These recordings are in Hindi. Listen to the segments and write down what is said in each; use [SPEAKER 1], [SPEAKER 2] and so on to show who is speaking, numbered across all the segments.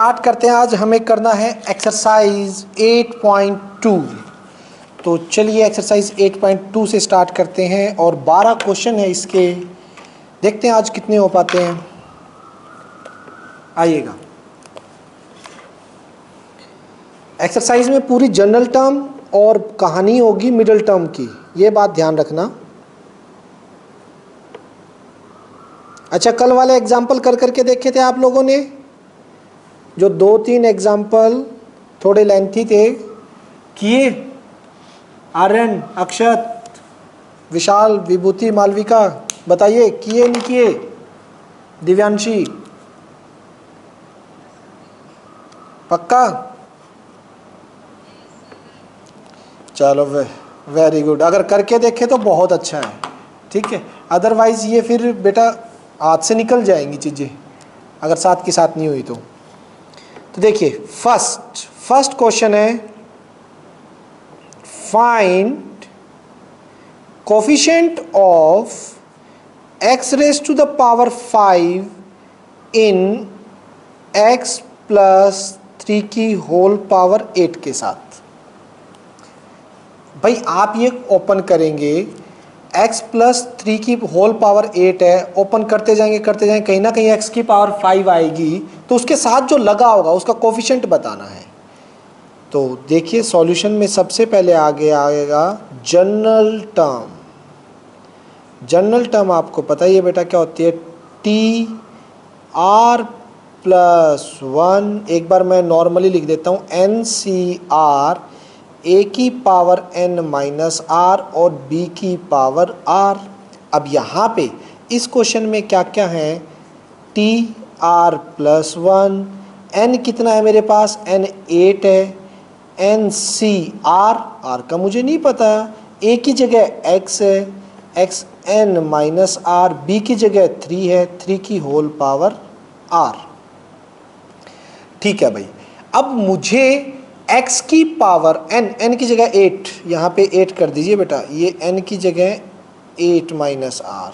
[SPEAKER 1] स्टार्ट करते हैं। आज हमें करना है एक्सरसाइज 8.2। तो चलिए एक्सरसाइज 8.2 से स्टार्ट करते हैं और 12 क्वेश्चन है इसके। देखते हैं आज कितने हो पाते हैं। आइएगा, एक्सरसाइज में पूरी जनरल टर्म और कहानी होगी मिडिल टर्म की, ये बात ध्यान रखना। अच्छा, कल वाले एग्जाम्पल कर करके देखे थे आप लोगों ने, जो 2-3 एग्जाम्पल थोड़े लेंथी थे, किए? आर्यन, अक्षत, विशाल, विभूति, मालविका, बताइए किए नहीं किए? दिव्यांशी, पक्का? चलो वेरी गुड। अगर करके देखे तो बहुत अच्छा है, ठीक है। अदरवाइज ये फिर बेटा हाथ से निकल जाएंगी चीज़ें अगर साथ की साथ नहीं हुई तो देखिए फर्स्ट क्वेश्चन है, find coefficient of x raise to the power 5 in x plus 3 की होल पावर 8 के साथ। भाई आप ये ओपन करेंगे, x प्लस 3 की होल पावर 8 है, ओपन करते जाएंगे कहीं ना कहीं x की पावर 5 आएगी, तो उसके साथ जो लगा होगा उसका कोफिशिएंट बताना है। तो देखिए सॉल्यूशन में सबसे पहले आगे आएगा जनरल टर्म। जनरल टर्म आपको पता ही है बेटा क्या होती है, टी आर प्लस 1, एक बार मैं नॉर्मली लिख देता हूँ, एन सी आर ए की पावर n माइनस आर और b की पावर r। अब यहाँ पे इस क्वेश्चन में क्या क्या है, टी आर प्लस 1, n कितना है मेरे पास, n 8 है, एन सी आर का मुझे नहीं पता, a की जगह x है, x n minus r, b की जगह 3 है, 3 की होल पावर r। ठीक है भाई, अब मुझे x की पावर n की जगह 8, यहाँ पे 8 कर दीजिए बेटा, ये n की जगह 8 माइनस आर।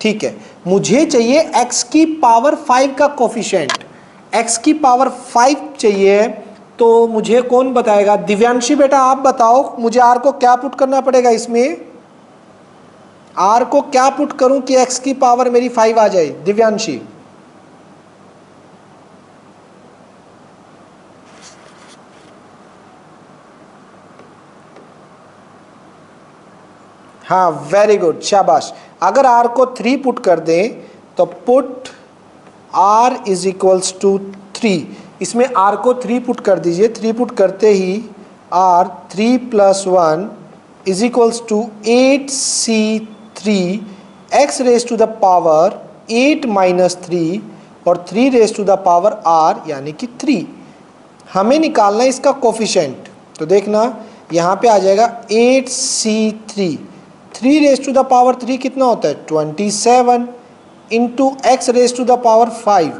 [SPEAKER 1] ठीक है, मुझे चाहिए x की पावर 5 का कोफिशिएंट। x की पावर 5 चाहिए, तो मुझे कौन बताएगा? दिव्यांशी बेटा आप बताओ, मुझे r को क्या पुट करना पड़ेगा इसमें? r को क्या पुट करूं कि x की पावर मेरी 5 आ जाए? दिव्यांशी, हाँ वेरी गुड, शाबाश। अगर r को 3 पुट कर दें तो put r is equals to 3, इसमें r को 3 पुट कर दीजिए। 3 पुट करते ही r 3 plus 1 is equals to 8c3 x raise to the power 8 minus 3 और 3 raise to the power r यानी कि 3। हमें निकालना है इसका कोफिशिएंट, तो देखना यहाँ पे आ जाएगा 8c3, 3 raise to the power 3 कितना होता है 27 into x raise to the power 5।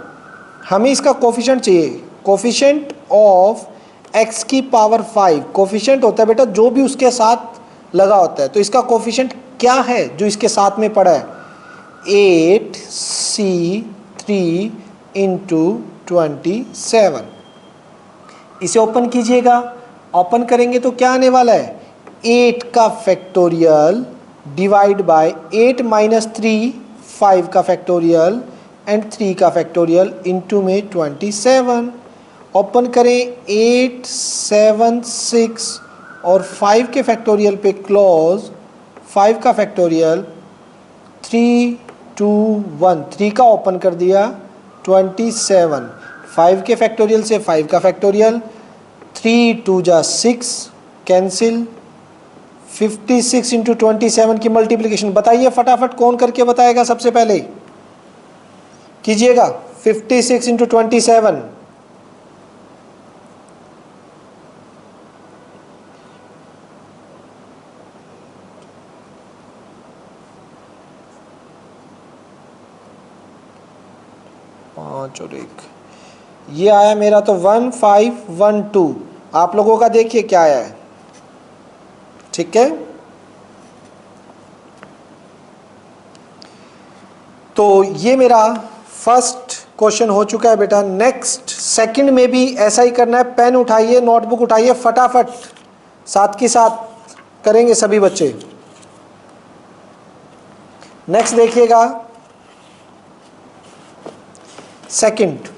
[SPEAKER 1] हमें इसका कोफिशिएंट चाहिए, कोफिशिएंट ऑफ x की पावर 5। कोफिशिएंट होता है बेटा जो भी उसके साथ लगा होता है, तो इसका कोफिशिएंट क्या है जो इसके साथ में पड़ा है, 8c3 इंटू 27। इसे ओपन कीजिएगा, ओपन करेंगे तो क्या आने वाला है, 8 का फैक्टोरियल डिवाइड बाय 8 माइनस 3, 5 का फैक्टोरियल एंड 3 का फैक्टोरियल इंटू में 27। ओपन करें 8, 7, 6 और 5 के फैक्टोरियल पे क्लोज, 5 का फैक्टोरियल 3, 2, 1, 3 का ओपन कर दिया 27, 5 के फैक्टोरियल से 5 का फैक्टोरियल, 3 2 जा 6 कैंसिल, 56 इंटू 27 की मल्टीप्लिकेशन बताइए फटाफट, कौन करके बताएगा? सबसे पहले कीजिएगा 56 इंटू 27, पाँच और एक, ये आया मेरा तो 1512। आप लोगों का देखिए क्या आया है, ठीक है। तो ये मेरा फर्स्ट क्वेश्चन हो चुका है बेटा। नेक्स्ट सेकंड में भी ऐसा ही करना है। पेन उठाइए, नोटबुक उठाइए, फटाफट साथ के साथ करेंगे सभी बच्चे। नेक्स्ट देखिएगा सेकंड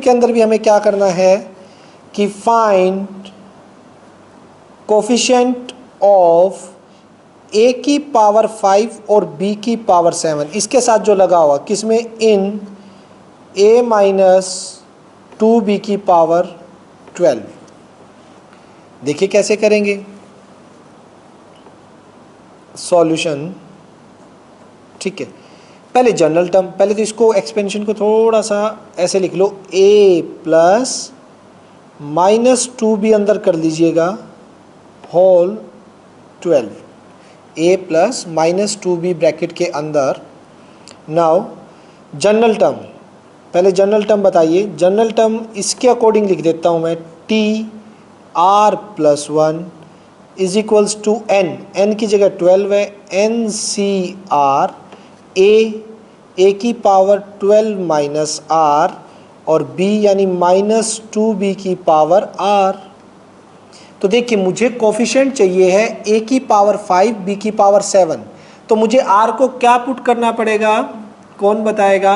[SPEAKER 1] के अंदर भी हमें क्या करना है कि फाइंड कोफिशिएंट ऑफ a की पावर 5 और b की पावर 7, इसके साथ जो लगा हुआ किसमें, इन a माइनस 2b की पावर 12। देखिए कैसे करेंगे सॉल्यूशन। ठीक है, पहले जनरल टर्म, पहले तो इसको एक्सपेंशन को थोड़ा सा ऐसे लिख लो, a प्लस माइनस 2b अंदर कर लीजिएगा whole 12, a plus minus 2b bracket के अंदर। नाउ जनरल टर्म, पहले जनरल टर्म बताइए। जनरल टर्म इसके अकॉर्डिंग लिख देता हूँ मैं, t r plus 1 is equals to n की जगह 12 है, n c r a की पावर 12 माइनस r और b यानी माइनस 2b की पावर r। तो देखिए मुझे कोफिशिएंट चाहिए है a की पावर 5 b की पावर 7, तो मुझे r को क्या पुट करना पड़ेगा, कौन बताएगा,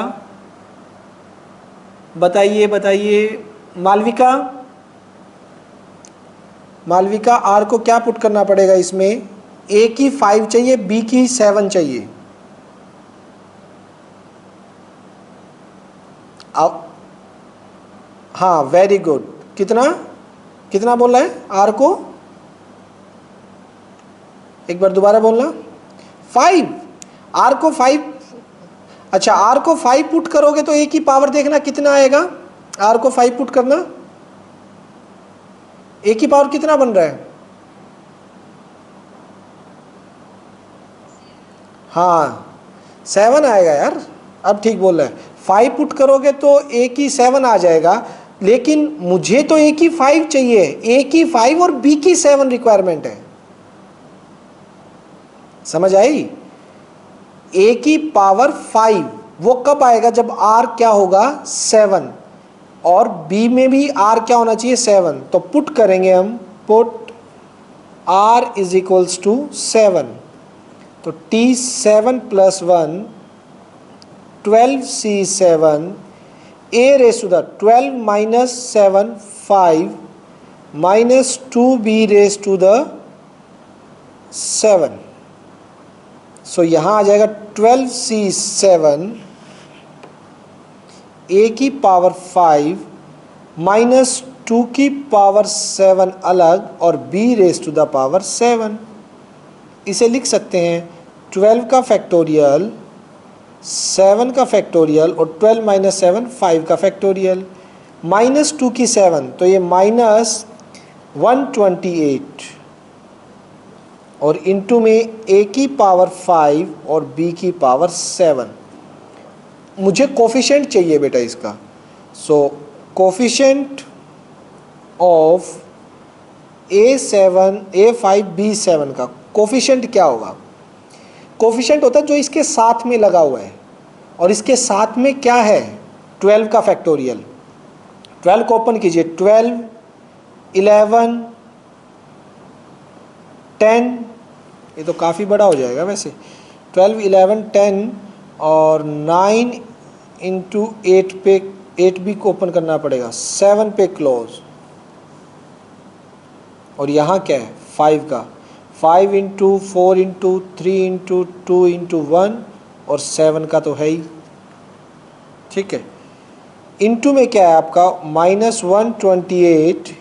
[SPEAKER 1] बताइए बताइए। मालविका r को क्या पुट करना पड़ेगा इसमें, a की 5 चाहिए, b की 7 चाहिए। हाँ वेरी गुड, कितना बोल रहा है r को, एक बार दोबारा बोलना। 5, r को 5, अच्छा r को 5 पुट करोगे तो a की पावर देखना कितना आएगा। r को 5 पुट करना, a की पावर कितना बन रहा है, हाँ 7 आएगा यार, अब ठीक बोल रहा है। 5 पुट करोगे तो a की 7 आ जाएगा, लेकिन मुझे तो a की 5 चाहिए, a की 5 और b की 7 रिक्वायरमेंट है, समझ आई। a की पावर 5 वो कब आएगा, जब r क्या होगा 7, और b में भी r क्या होना चाहिए 7। तो पुट करेंगे हम, put r is equals to 7, तो t7 plus 1 12c7 a raise to the 12 minus 7 5 minus 2b raise to the 7। So यहाँ आ जाएगा 12c7 a की पावर 5 माइनस 2 की पावर 7 अलग और b raise to the power 7। इसे लिख सकते हैं 12 का फैक्टोरियल 7 का फैक्टोरियल और 12 माइनस 7 5 का फैक्टोरियल, माइनस 2 की 7 तो ये माइनस 128 और इनटू में a की पावर 5 और b की पावर 7। मुझे कोफिशिएंट चाहिए बेटा इसका। सो कोफिशिएंट ऑफ a5 b7 का कोफिशिएंट क्या होगा, कोफिशिएंट होता है जो इसके साथ में लगा हुआ है, और इसके साथ में क्या है 12 का फैक्टोरियल। 12 को ओपन कीजिए, 12 11 10, ये तो काफ़ी बड़ा हो जाएगा वैसे, 12 11 10 और 9 इंटू 8 पे 8 भी को ओपन करना पड़ेगा, 7 पे क्लोज, और यहाँ क्या है 5 का, 5 इंटू 4 इंटू 3 इंटू 2 इंटू 1 और 7 का तो है ही, ठीक है। इंटू में क्या है आपका minus 128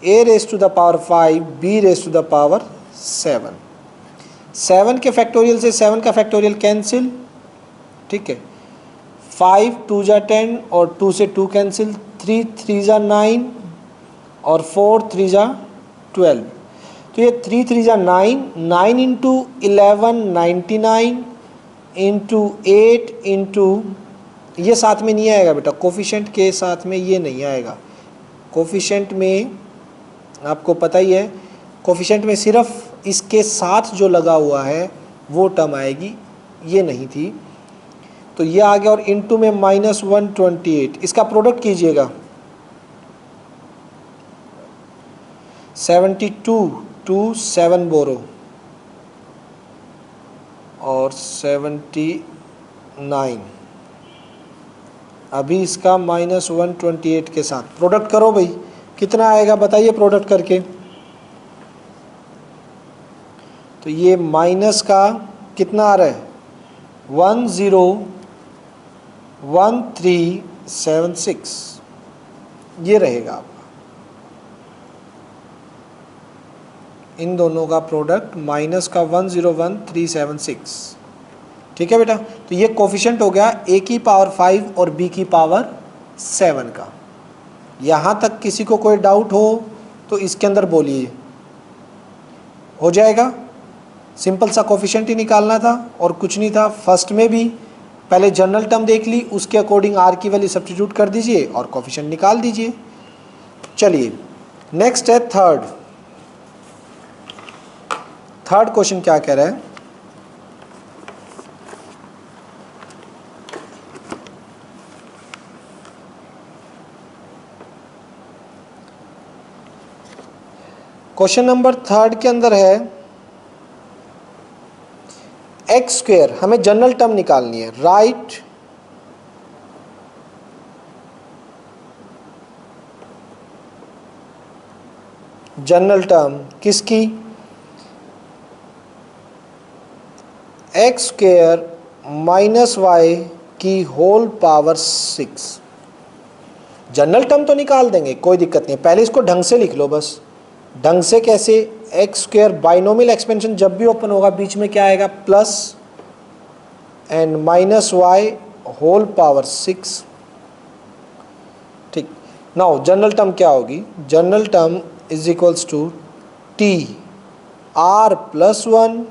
[SPEAKER 1] a raise to the power 5 b raise to the power 7। 7 के फैक्टोरियल से 7 का फैक्टोरियल कैंसिल, ठीक है। 5 2 जा 10 और 2 से 2 कैंसिल, 3 3 जा 9 और 4 3 जा 12, तो ये 3 3 जा 9, 9 इंटू 11 99 इंटू 8 इंटू, ये साथ में नहीं आएगा बेटा, कोफिशिएंट के साथ में ये नहीं आएगा। कोफिशिएंट में आपको पता ही है, कोफिशिएंट में सिर्फ इसके साथ जो लगा हुआ है वो टर्म आएगी, ये नहीं थी। तो ये आ गया और इनटू में -128, इसका प्रोडक्ट कीजिएगा 72 टू 7 बोरो और 79, अभी इसका -128 के साथ प्रोडक्ट करो भाई, कितना आएगा बताइए प्रोडक्ट करके। तो ये माइनस का कितना आ रहा है 101376, ये रहेगा आपका इन दोनों का प्रोडक्ट माइनस का 101376। ठीक है बेटा, तो ये कोफिशिएंट हो गया a की पावर 5 और b की पावर 7 का। यहाँ तक किसी को कोई डाउट हो तो इसके अंदर बोलिए, हो जाएगा। सिंपल सा कोफिशिएंट ही निकालना था और कुछ नहीं था। फर्स्ट में भी पहले जनरल टर्म देख ली, उसके अकॉर्डिंग r की वैल्यू सब्स्टिट्यूट कर दीजिए और कोफिशिएंट निकाल दीजिए। चलिए नेक्स्ट है थर्ड क्वेश्चन क्या कह रहा है। क्वेश्चन नंबर थर्ड के अंदर है एक्स स्क्वायर, हमें जनरल टर्म निकालनी है। राइट जनरल टर्म किसकी, एक्स स्क्वायर माइनस वाई की होल पावर 6। जनरल टर्म तो निकाल देंगे, कोई दिक्कत नहीं, पहले इसको ढंग से लिख लो बस। ढंग से कैसे, एक्स स्क्वायर बाइनोमियल एक्सपेंशन जब भी ओपन होगा बीच में क्या आएगा plus and minus Y whole power 6। ठीक, नाउ जनरल टर्म क्या होगी, general term is equals to T R plus 1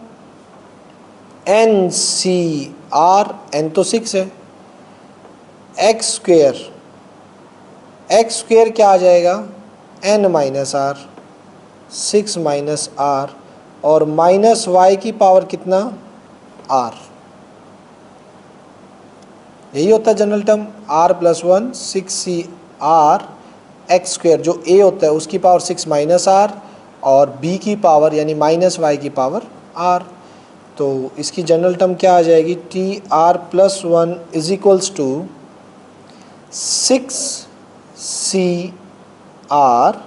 [SPEAKER 1] N C R, N तो 6 है, एक्स स्क्वायर क्या आ जाएगा N minus R, 6 minus R और माइनस वाई की पावर कितना आर, यही होता है general term. R plus 1 6c R X square, जो ए होता है उसकी पावर 6 माइनस आर और बी की पावर यानी माइनस वाई की पावर आर। तो इसकी जनरल टर्म क्या आ जाएगी, T R plus 1 is equals to 6c R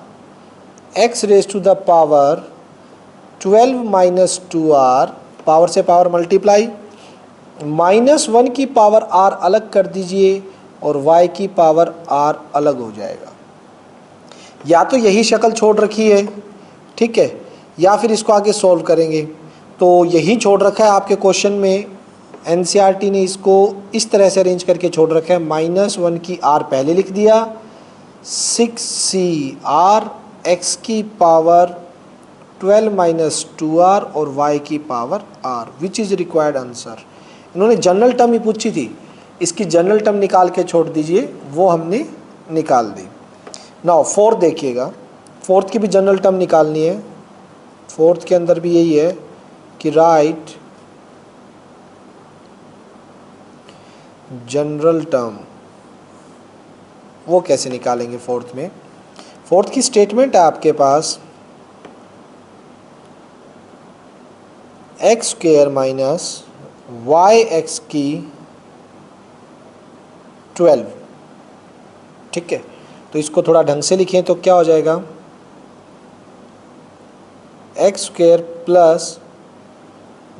[SPEAKER 1] X raise to the power 12 minus 2r, power से पावर मल्टीप्लाई, -1 की पावर r अलग कर दीजिए और y की पावर r अलग हो जाएगा। या तो यही शक्ल छोड़ रखी है, ठीक है, या फिर इसको आगे सॉल्व करेंगे। तो यही छोड़ रखा है आपके क्वेश्चन में, एनसीईआरटी ने इसको इस तरह से अरेंज करके छोड़ रखा है। -1 की r पहले लिख दिया, 6c r x की पावर 12 माइनस 2r और y की power r, which is required answer. इन्होंने जनरल टर्म ही पूछी थी, इसकी जनरल टर्म निकाल के छोड़ दीजिए, वो हमने निकाल दी। नाउ फोर्थ देखिएगा, फोर्थ की भी जनरल टर्म निकालनी है। फोर्थ के अंदर भी यही है कि राइट जनरल टर्म, वो कैसे निकालेंगे फोर्थ में। फोर्थ की स्टेटमेंट है आपके पास x square minus Y x की 12, ठीक है। तो इसको थोड़ा ढंग से लिखें तो क्या हो जाएगा, X square plus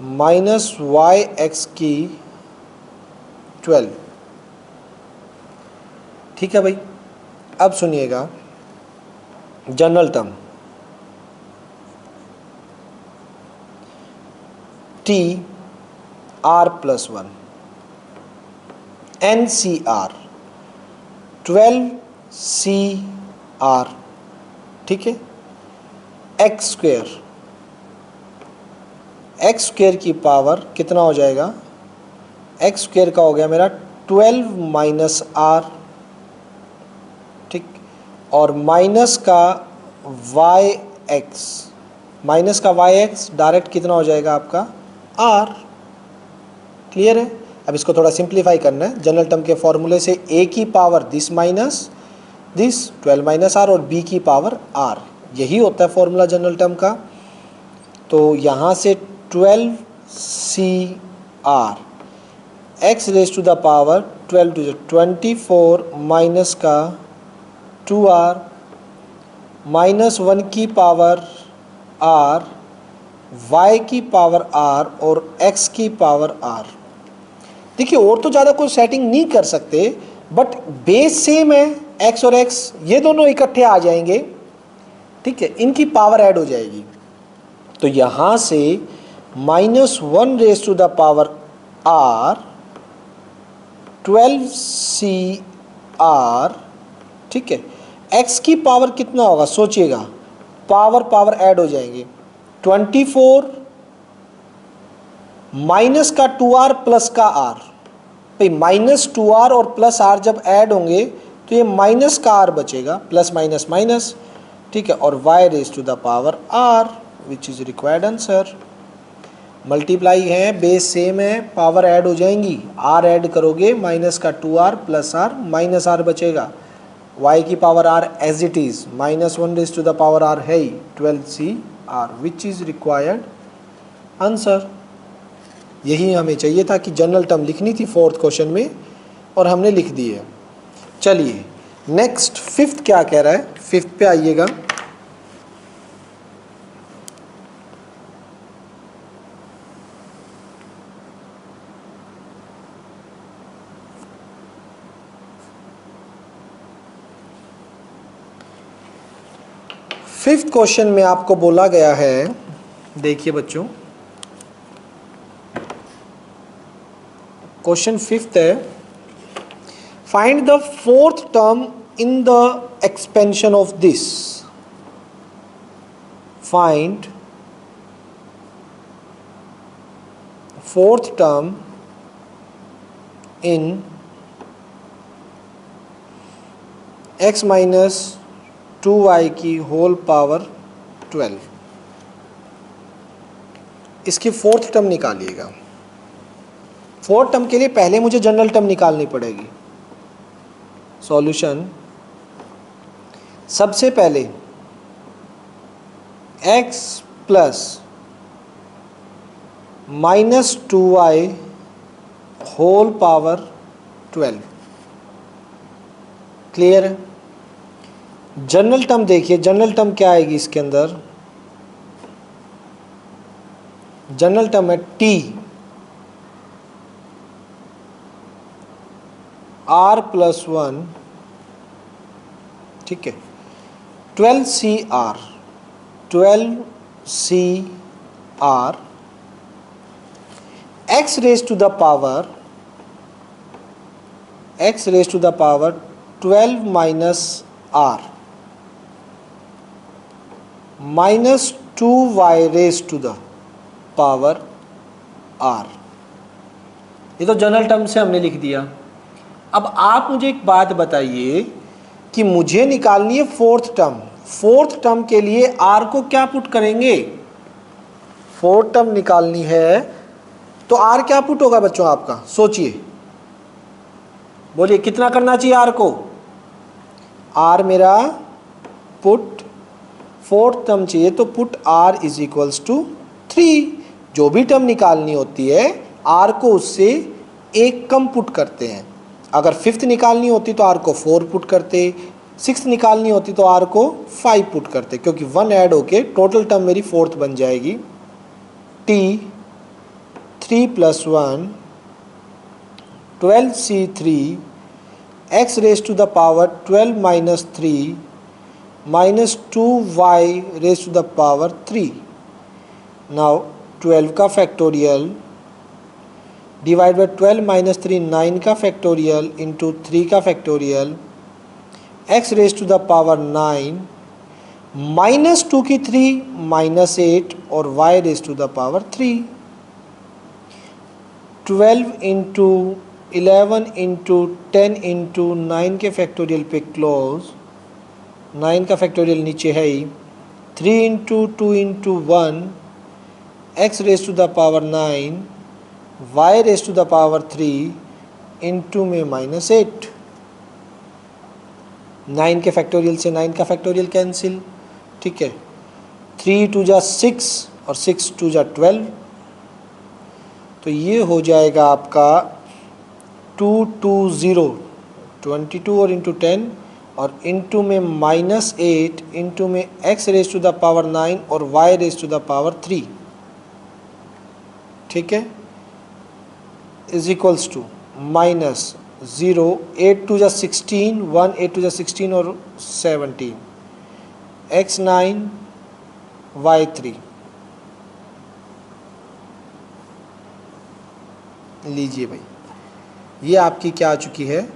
[SPEAKER 1] minus Y x की 12, ठीक है भाई। अब सुनिएगा general term T R plus 1 N C R 12c R, ठीक है। एक्स स्क्वायर की पावर कितना हो जाएगा, एक्स स्क्वायर का हो गया मेरा 12 माइनस आर, ठीक, और माइनस का वाई एक्स, डायरेक्ट कितना हो जाएगा आपका आर, क्लियर है। अब इसको थोड़ा सिंप्लीफाई करना है। जनरल टर्म के फॉर्मूले से a की power this minus this 12 minus R और b की पावर r, यही होता है फॉर्मूला जनरल टर्म का। तो यहाँ से 12CR x raise to the power 12 to 24 minus का 2r माइनस 1 की पावर r y की पावर r और x की पावर r। देखिए और तो ज़्यादा कोई सेटिंग नहीं कर सकते, बट बेस सेम है, x और x ये दोनों इकट्ठे आ जाएंगे, ठीक है, इनकी पावर ऐड हो जाएगी। तो यहाँ से -1 raise to the power r 12CR, ठीक है। x की पावर कितना होगा सोचिएगा, पावर ऐड हो जाएंगे, 24 माइनस का 2r प्लस का r, भाई -2r और प्लस r जब ऐड होंगे तो ये माइनस का r बचेगा, प्लस माइनस माइनस, ठीक है, और y raise to the power r which is required answer. Multiply है, बेस सेम है, पावर ऐड हो जाएंगी, r ऐड करोगे माइनस का 2r plus r minus r बचेगा, y की power r as it is -1 raise to the power r है ही 12CR which is required answer. यही हमें चाहिए था कि जनरल टर्म लिखनी थी फोर्थ क्वेश्चन में और हमने लिख दी है। चलिए नेक्स्ट फिफ्थ क्या कह रहा है, फिफ्थ पे आइएगा। फिफ्थ क्वेश्चन में आपको बोला गया है, देखिए बच्चों, क्वेश्चन फिफ्थ है, find the fourth term in the expansion of this. Find fourth term in x minus 2y की होल पावर 12। इसकी फोर्थ टर्म निकालिएगा। फोर्थ टर्म के लिए पहले मुझे जनरल टर्म निकालनी पड़ेगी। सॉल्यूशन, सबसे पहले x plus -2y whole power 12, clear है। जनरल टर्म देखिए, जनरल टर्म क्या आएगी इसके अंदर, जनरल टर्म है t r प्लस 1, ठीक है, 12CR x raise to the power 12 minus r minus 2y raise to the power r। ये तो जनरल टर्म से हमने लिख दिया। अब आप मुझे एक बात बताइए कि मुझे निकालनी है फोर्थ टर्म। फोर्थ टर्म के लिए r को क्या पुट करेंगे, फोर्थ टर्म निकालनी है तो r क्या पुट होगा बच्चों आपका, सोचिए, बोलिए कितना करना चाहिए r को। r मेरा पुट फोर्थ टर्म चाहिए तो put r is equals to 3। जो भी टर्म निकालनी होती है r को उससे एक कम पुट करते हैं। अगर फिफ्थ निकालनी होती तो r को 4 पुट करते, सिक्स्थ निकालनी होती तो r को 5 पुट करते, क्योंकि 1 ऐड होके टोटल टर्म मेरी फोर्थ बन जाएगी। t 3 plus 1 12C3 x raise to the power 12 minus 3 minus 2y raise to the power 3। Now 12 का फैक्टोरियल डिवाइड बाई 12 माइनस 3 9 का फैक्टोरियल इंटू 3 का factorial x raise to the power 9 minus 2 की 3 माइनस 8 और y raise to the power 3। 12 into 11 into 10 into 9 के फैक्टोरियल पे क्लोज, 9 का फैक्टोरियल नीचे है ही, 3 into 2 into 1 x raise to the power 9 y raise to the power 3 into में -8। 9 के फैक्टोरियल से 9 का फैक्टोरियल कैंसिल, ठीक है। 3 2 जा 6 और 6 2 जा 12, तो ये हो जाएगा आपका 220 22 और इंटू 10 और इंटू में -8 इंटू में x raise to the power 9 और y raise to the power 3, ठीक है, इज इक्वल्स टू -0 8 2 जा 16 1 8 2 जा 16 और 17 x 9 y 3। लीजिए भाई, ये आपकी क्या आ चुकी है,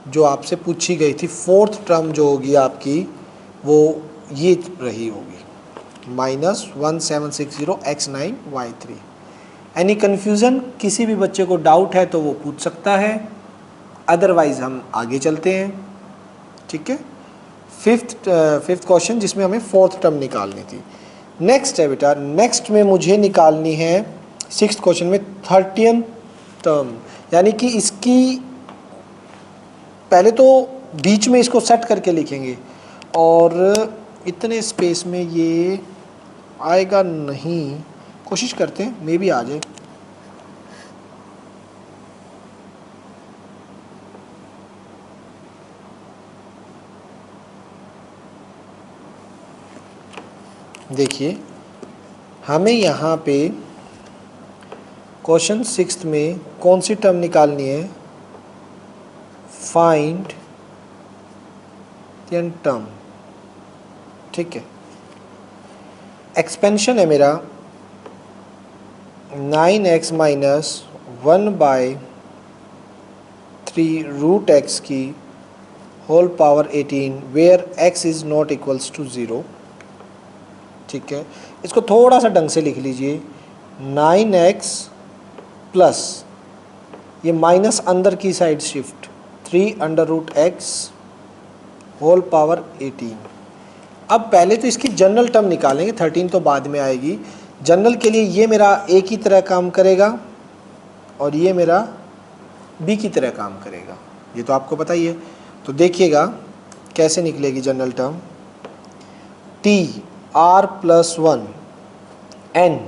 [SPEAKER 1] जो आपसे पूछी गई थी फोर्थ टर्म जो होगी आपकी वो ये रही होगी -1760 x 9 y 3। एनी कन्फ्यूज़न, किसी भी बच्चे को डाउट है तो वो पूछ सकता है, अदरवाइज हम आगे चलते हैं, ठीक है। फिफ्थ क्वेश्चन जिसमें हमें फोर्थ टर्म निकालनी थी। नेक्स्ट है बेटा, नेक्स्ट में मुझे निकालनी है सिक्स्थ क्वेश्चन में 30th टर्म, यानी कि इसकी पहले तो बीच में इसको सेट करके लिखेंगे और इतने स्पेस में ये आएगा नहीं, कोशिश करते हैं मे भी आ जाए। देखिए हमें यहाँ पे क्वेश्चन सिक्स्थ में कौन सी टर्म निकालनी है, फाइंड द टर्म, ठीक है। एक्सपेंशन है मेरा 9x माइनस 1/3 रूट x की whole power 18 where x is not equals to 0, ठीक है। इसको थोड़ा सा ढंग से लिख लीजिए, 9x प्लस ये माइनस अंदर की side shift 3√x whole power 18। अब पहले तो इसकी जनरल टर्म निकालेंगे, 13 तो बाद में आएगी। जनरल के लिए ये मेरा a की तरह काम करेगा और ये मेरा b की तरह काम करेगा, ये तो आपको पता ही है। तो देखिएगा कैसे निकलेगी general term, t r plus 1 n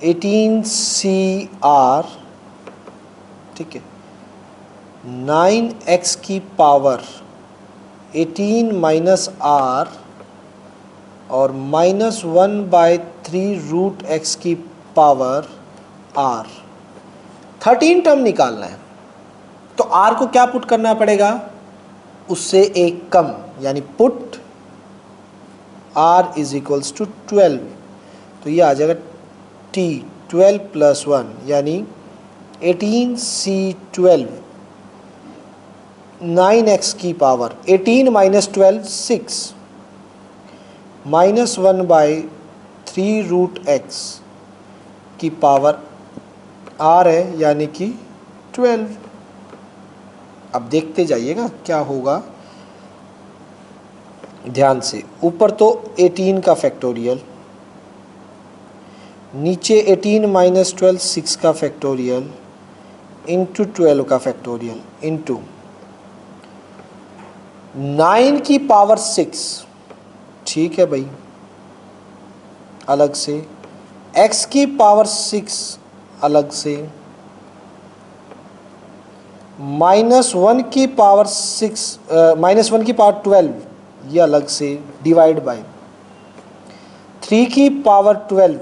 [SPEAKER 1] 18cr, ठीक है, 9x की पावर 18 माइनस r और -1/3 रूट x की पावर r। 13 टर्म निकालना है तो r को क्या पुट करना पड़ेगा, उससे एक कम, यानी put r is equals to 12, तो ये आ जाएगा t 12 प्लस 1 यानी 18c12 9x की पावर 18 माइनस 12 6 -1/3 रूट x की पावर r है यानी कि 12। अब देखते जाइएगा क्या होगा, ध्यान से। ऊपर तो 18 का फैक्टोरियल, नीचे 18 माइनस 12 6 का फैक्टोरियल इंटू 12 का फैक्टोरियल इंटू 9 की पावर 6, ठीक है भाई, अलग से x की पावर 6 अलग से, -1 की पावर 6 -1 की पावर 12 ये अलग से, डिवाइड बाय 3 की पावर 12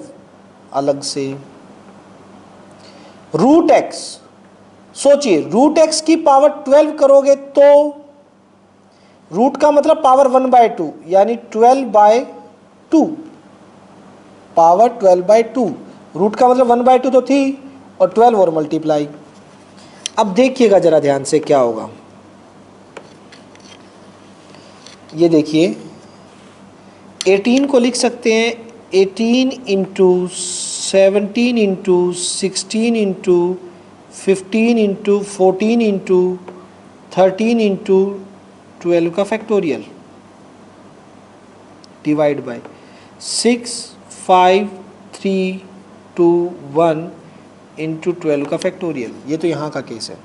[SPEAKER 1] अलग से, रूट x। सोचिए रूट x की पावर 12 करोगे तो रूट का मतलब पावर 1/2 यानी 12/2, पावर 12/2, रूट का मतलब 1/2 तो थी और 12 और मल्टीप्लाई। अब देखिएगा जरा ध्यान से क्या होगा, ये देखिए 18 को लिख सकते हैं 18 into 17 into 16 into 15 into 14 into 13 into 12 का फैक्टोरियल डिवाइड बाय 6 5 3 2 1 इंटू 12 का फैक्टोरियल, ये तो यहाँ का केस है।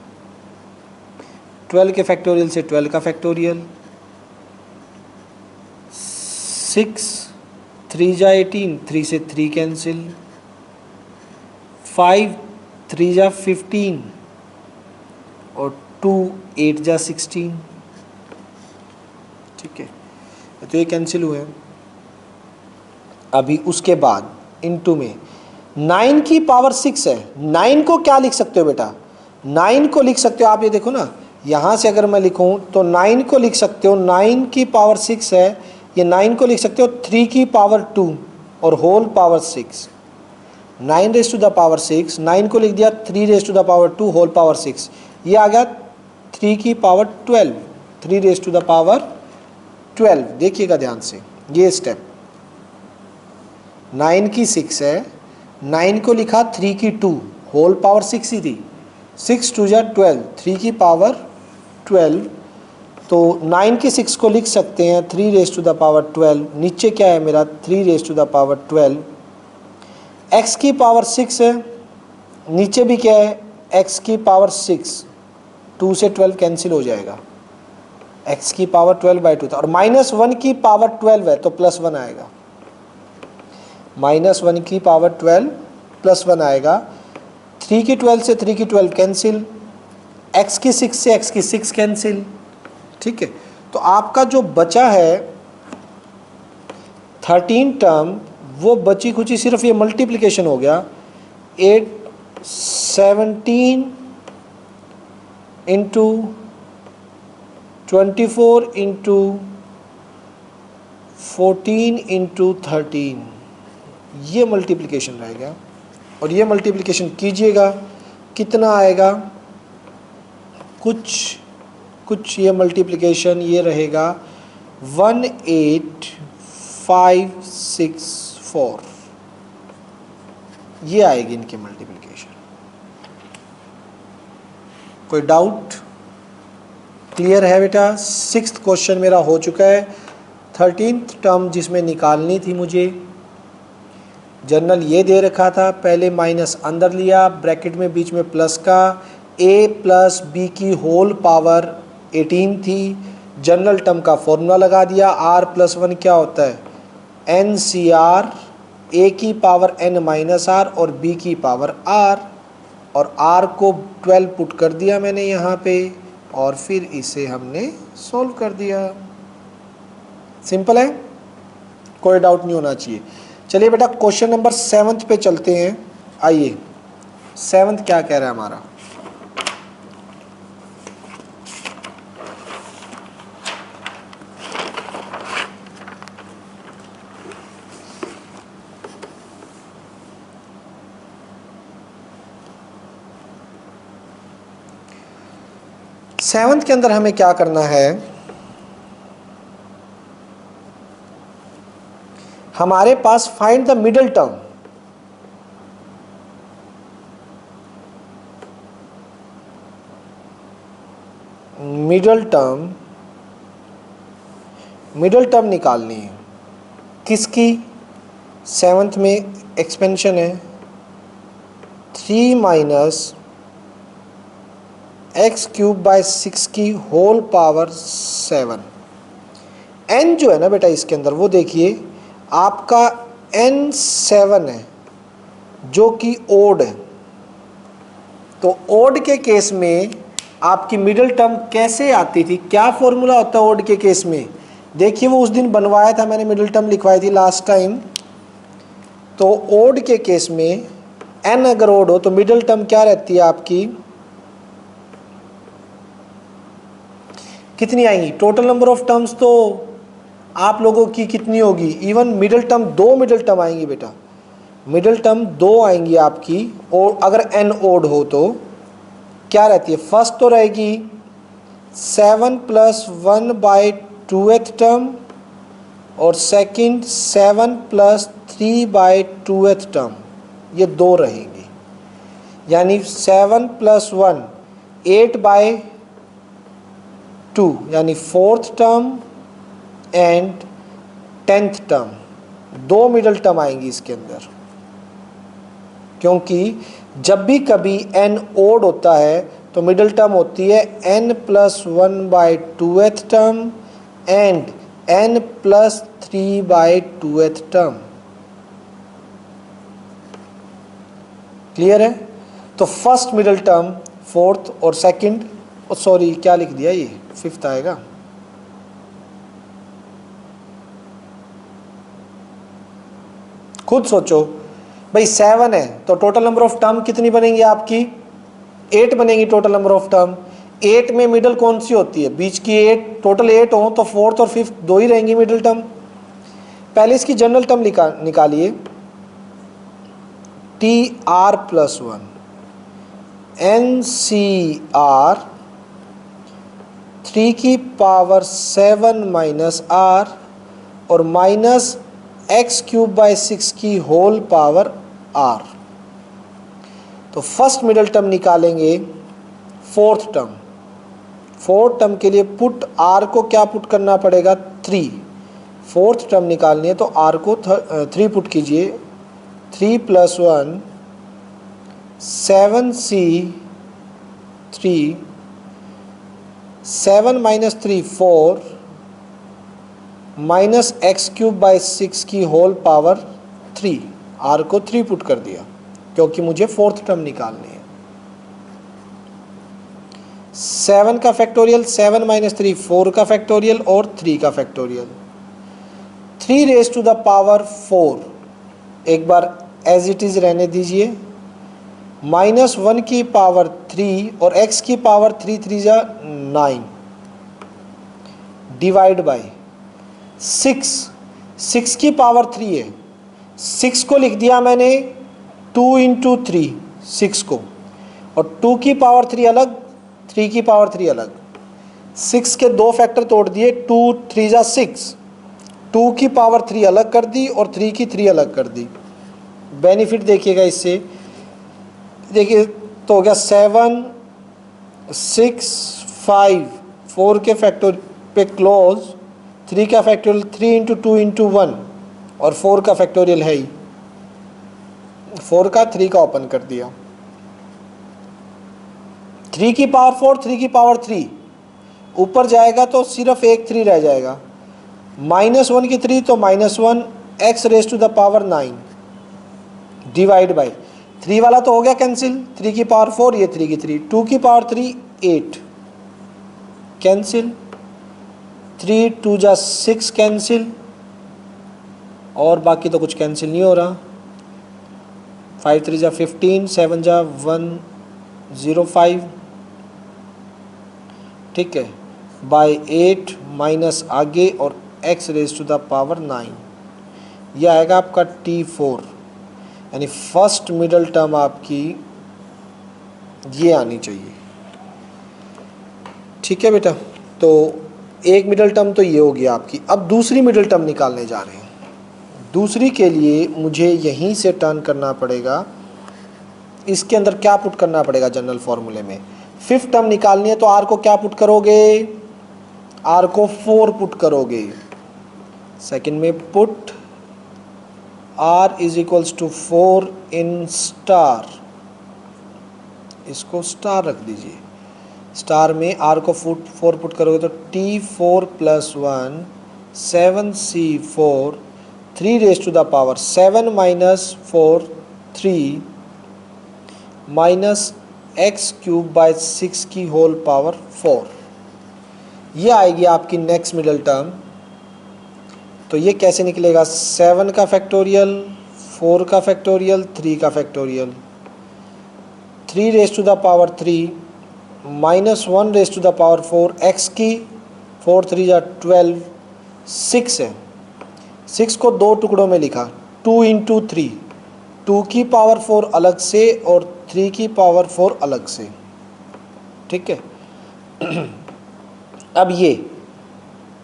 [SPEAKER 1] 12 के फैक्टोरियल से 12 का फैक्टोरियल, 6 3 जा 18, 3 से 3 कैंसिल, 5 3 जा 15 और 2 8 जा 16, ठीक है, तो ये कैंसिल हुए। अभी उसके बाद इनटू में 9 की पावर 6 है, 9 को क्या लिख सकते हो बेटा, 9 को लिख सकते हो आप, ये देखो ना, यहाँ से अगर मैं लिखूँ तो 9 को लिख सकते हो, 9 की पावर 6 है, ये 9 को लिख सकते हो 3 की पावर 2 और whole power 6, 9 raise to the power 6, 9 को लिख दिया 3 raise to the power 2 whole power 6, ये आ गया 3 की power 12, 3 raise to the power 12। देखिएगा ध्यान से ये स्टेप, 9 की 6 है, 9 को लिखा 3 की 2 होल पावर 6 ही थी, 6 2 जा 12, 3 की पावर 12, तो 9 की 6 को लिख सकते हैं 3 रेज टू द पावर 12, नीचे क्या है मेरा 3 raise to the power 12, x की पावर 6 है, नीचे भी क्या है x की पावर 6, 2 से 12 कैंसिल हो जाएगा, x की पावर 12/2 था, और -1 की पावर 12 है तो +1 आएगा, -1 की पावर 12 +1 आएगा, 3 की 12 से 3 की 12 कैंसिल, x की 6 से x की 6 कैंसिल, ठीक है। तो आपका जो बचा है 13 टर्म, वो बची खुची सिर्फ ये मल्टीप्लिकेशन हो गया, 8 17 इंटू 24 इंटू 14 इंटू 13, ये मल्टीप्लिकेशन रहेगा, और ये मल्टीप्लिकेशन कीजिएगा कितना आएगा, कुछ ये मल्टीप्लिकेशन ये रहेगा 18564, ये आएगी इनकी मल्टीप्लिकेशन। कोई डाउट? क्लियर है बेटा? 6th क्वेश्चन मेरा हो चुका है। 13th टर्म जिसमें निकालनी थी मुझे, जनरल ये दे रखा था, पहले माइनस अंदर लिया, ब्रैकेट में बीच में प्लस का, a प्लस बी की होल पावर 18 थी, जनरल टर्म का फॉर्मूला लगा दिया, r प्लस 1 क्या होता है NCR, a की पावर n माइनस r और b की पावर r, और r को 12 पुट कर दिया मैंने यहाँ पे, और फिर इसे हमने सॉल्व कर दिया। सिंपल है, कोई डाउट नहीं होना चाहिए। चलिए बेटा क्वेश्चन नंबर 7th पे चलते हैं। आइए 7th क्या कह रहा है हमारा, सेवंथ के अंदर हमें क्या करना है, हमारे पास find the middle term, middle term निकालनी है। किसकी? 7th में एक्सपेंशन है 3 माइनस एक्स क्यूब बाय 6 की होल पावर 7। n जो है ना बेटा इसके अंदर, वो देखिए आपका n 7 है जो कि ओड है, तो ओड के केस में आपकी मिडिल टर्म कैसे आती थी, क्या फॉर्मूला होता है ओड के केस में? देखिए वो उस दिन बनवाया था मैंने, मिडिल टर्म लिखवाई थी लास्ट टाइम। तो ओड के केस में n अगर ओड हो तो मिडिल टर्म क्या रहती है आपकी, कितनी आएंगी? टोटल नंबर ऑफ टर्म्स तो आप लोगों की कितनी होगी? Even middle term 2 middle term आएंगी बेटा, मिडिल टर्म 2 आएंगी आपकी, और अगर n ओड हो तो क्या रहती है? फर्स्ट तो रहेगी 7 प्लस 1 बाई 2th टर्म, और second 7 plus 3 by 2th term, ये 2 रहेंगी, यानी 7 प्लस 1 8 बाई 2 यानी 4th term and 10th term, 2 middle term आएंगी इसके अंदर। क्योंकि जब भी कभी n ओड होता है तो मिडिल टर्म होती है n+1/2th term and n+3/2th term. Clear है? तो फर्स्ट मिडिल टर्म फोर्थ और सेकंड, सॉरी क्या लिख दिया, ये फिफ्थ आएगा। खुद सोचो भाई, 7 है तो टोटल नंबर ऑफ टर्म कितनी बनेंगी आपकी? 8 बनेंगी टोटल नंबर ऑफ टर्म। 8 में मिडिल कौन सी होती है? बीच की 8, टोटल 8 हो तो फोर्थ और फिफ्थ दो ही रहेंगी मिडिल टर्म। पहले इसकी जनरल टर्म निकालिए, TR+1 NCR 3⁻7 और -x³/6 R। तो फर्स्ट मिडिल टर्म निकालेंगे फोर्थ टर्म। फोर्थ टर्म के लिए पुट R को क्या पुट करना पड़ेगा? 3। फोर्थ टर्म निकालनी है तो R को 3 पुट कीजिए। 3+1 7C3 7 - 3 4 -x³/6 R को 3 पुट कर दिया क्योंकि मुझे फोर्थ टर्म निकालनी है। 7 का फैक्टोरियल, 7 - 3 4 का फैक्टोरियल और 3 का फैक्टोरियल। 3⁻4 एक बार एज इट इज रहने दीजिए, -1⁻3 और x⁻3 3 जा 9 डिवाइड बाय 6। 6⁻3 है, 6 को लिख दिया मैंने 2 × 3 6 को, और 2⁻3 अलग 3⁻3 अलग। 6 के दो फैक्टर तोड़ दिए, 2 3 जा 6, 2⁻3 अलग कर दी और 3 की 3 अलग कर दी। बेनिफिट देखिएगा इससे, देखिए तो हो गया 7 6 5 4 के फैक्टर पे क्लोज, 3 का फैक्टोरियल 3 × 2 × 1 और 4 का फैक्टोरियल है ही, 4 का 3 का ओपन कर दिया। 3⁻4 3⁻3 ऊपर जाएगा तो सिर्फ एक 3 रह जाएगा, -1 की 3 तो -1 x⁻9 डिवाइड बाय 3 वाला तो हो गया कैंसिल, 3⁻4 ये 3 की 3, 2⁻3 8 कैंसिल, 3 2 जा 6 कैंसिल, और बाकी तो कुछ कैंसिल नहीं हो रहा। 5 3 जा 15, 7 जा 105, ठीक है, बाय 8 माइनस आगे और x⁻9, यह आएगा आपका T4, यानी फर्स्ट मिडल टर्म आपकी ये आनी चाहिए। ठीक है बेटा, तो एक मिडल टर्म तो ये हो गया आपकी। अब दूसरी मिडल टर्म निकालने जा रहे हैं। दूसरी के लिए मुझे यहीं से टर्न करना पड़ेगा, इसके अंदर क्या पुट करना पड़ेगा जनरल फॉर्मूले में। फिफ्थ टर्म निकालनी है तो r को क्या पुट करोगे? r को 4 पुट करोगे। सेकंड में पुट r = 4 इन स्टार, इसको स्टार रख दीजिए। स्टार में r को 4 पुट करोगे तो T4+1 7C4 3⁻7 -4 3 -x³/6 ये आएगी आपकी नेक्स्ट मिडल टर्म। तो ये कैसे निकलेगा? 7 का फैक्टोरियल, 4 का फैक्टोरियल, 3 का फैक्टोरियल, 3⁻3 -1⁻4 x की 4 3 जा 12, 6 है, 6 को दो टुकड़ों में लिखा, 2 × 3, 2⁻4 अलग से और 3⁻4 अलग से। ठीक है, अब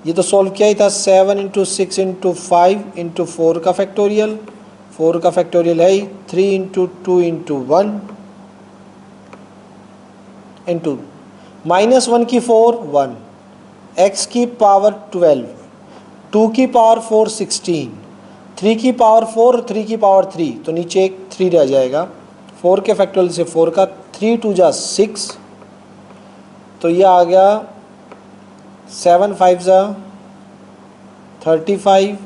[SPEAKER 1] ये तो सॉल्व किया ही था। 7 × 6 × 5 × 4 का फैक्टोरियल, 4 का फैक्टोरियल है ही, 3 × 2 × 1 इंटू -1 की 4 1, x⁻12, 2⁻4 16, 3⁻4 3⁻3, तो नीचे एक 3 रह जाएगा, 4 के फैक्टोरियल से 4 का 3 2 जा 6, तो ये आ गया 7 5 जा 35,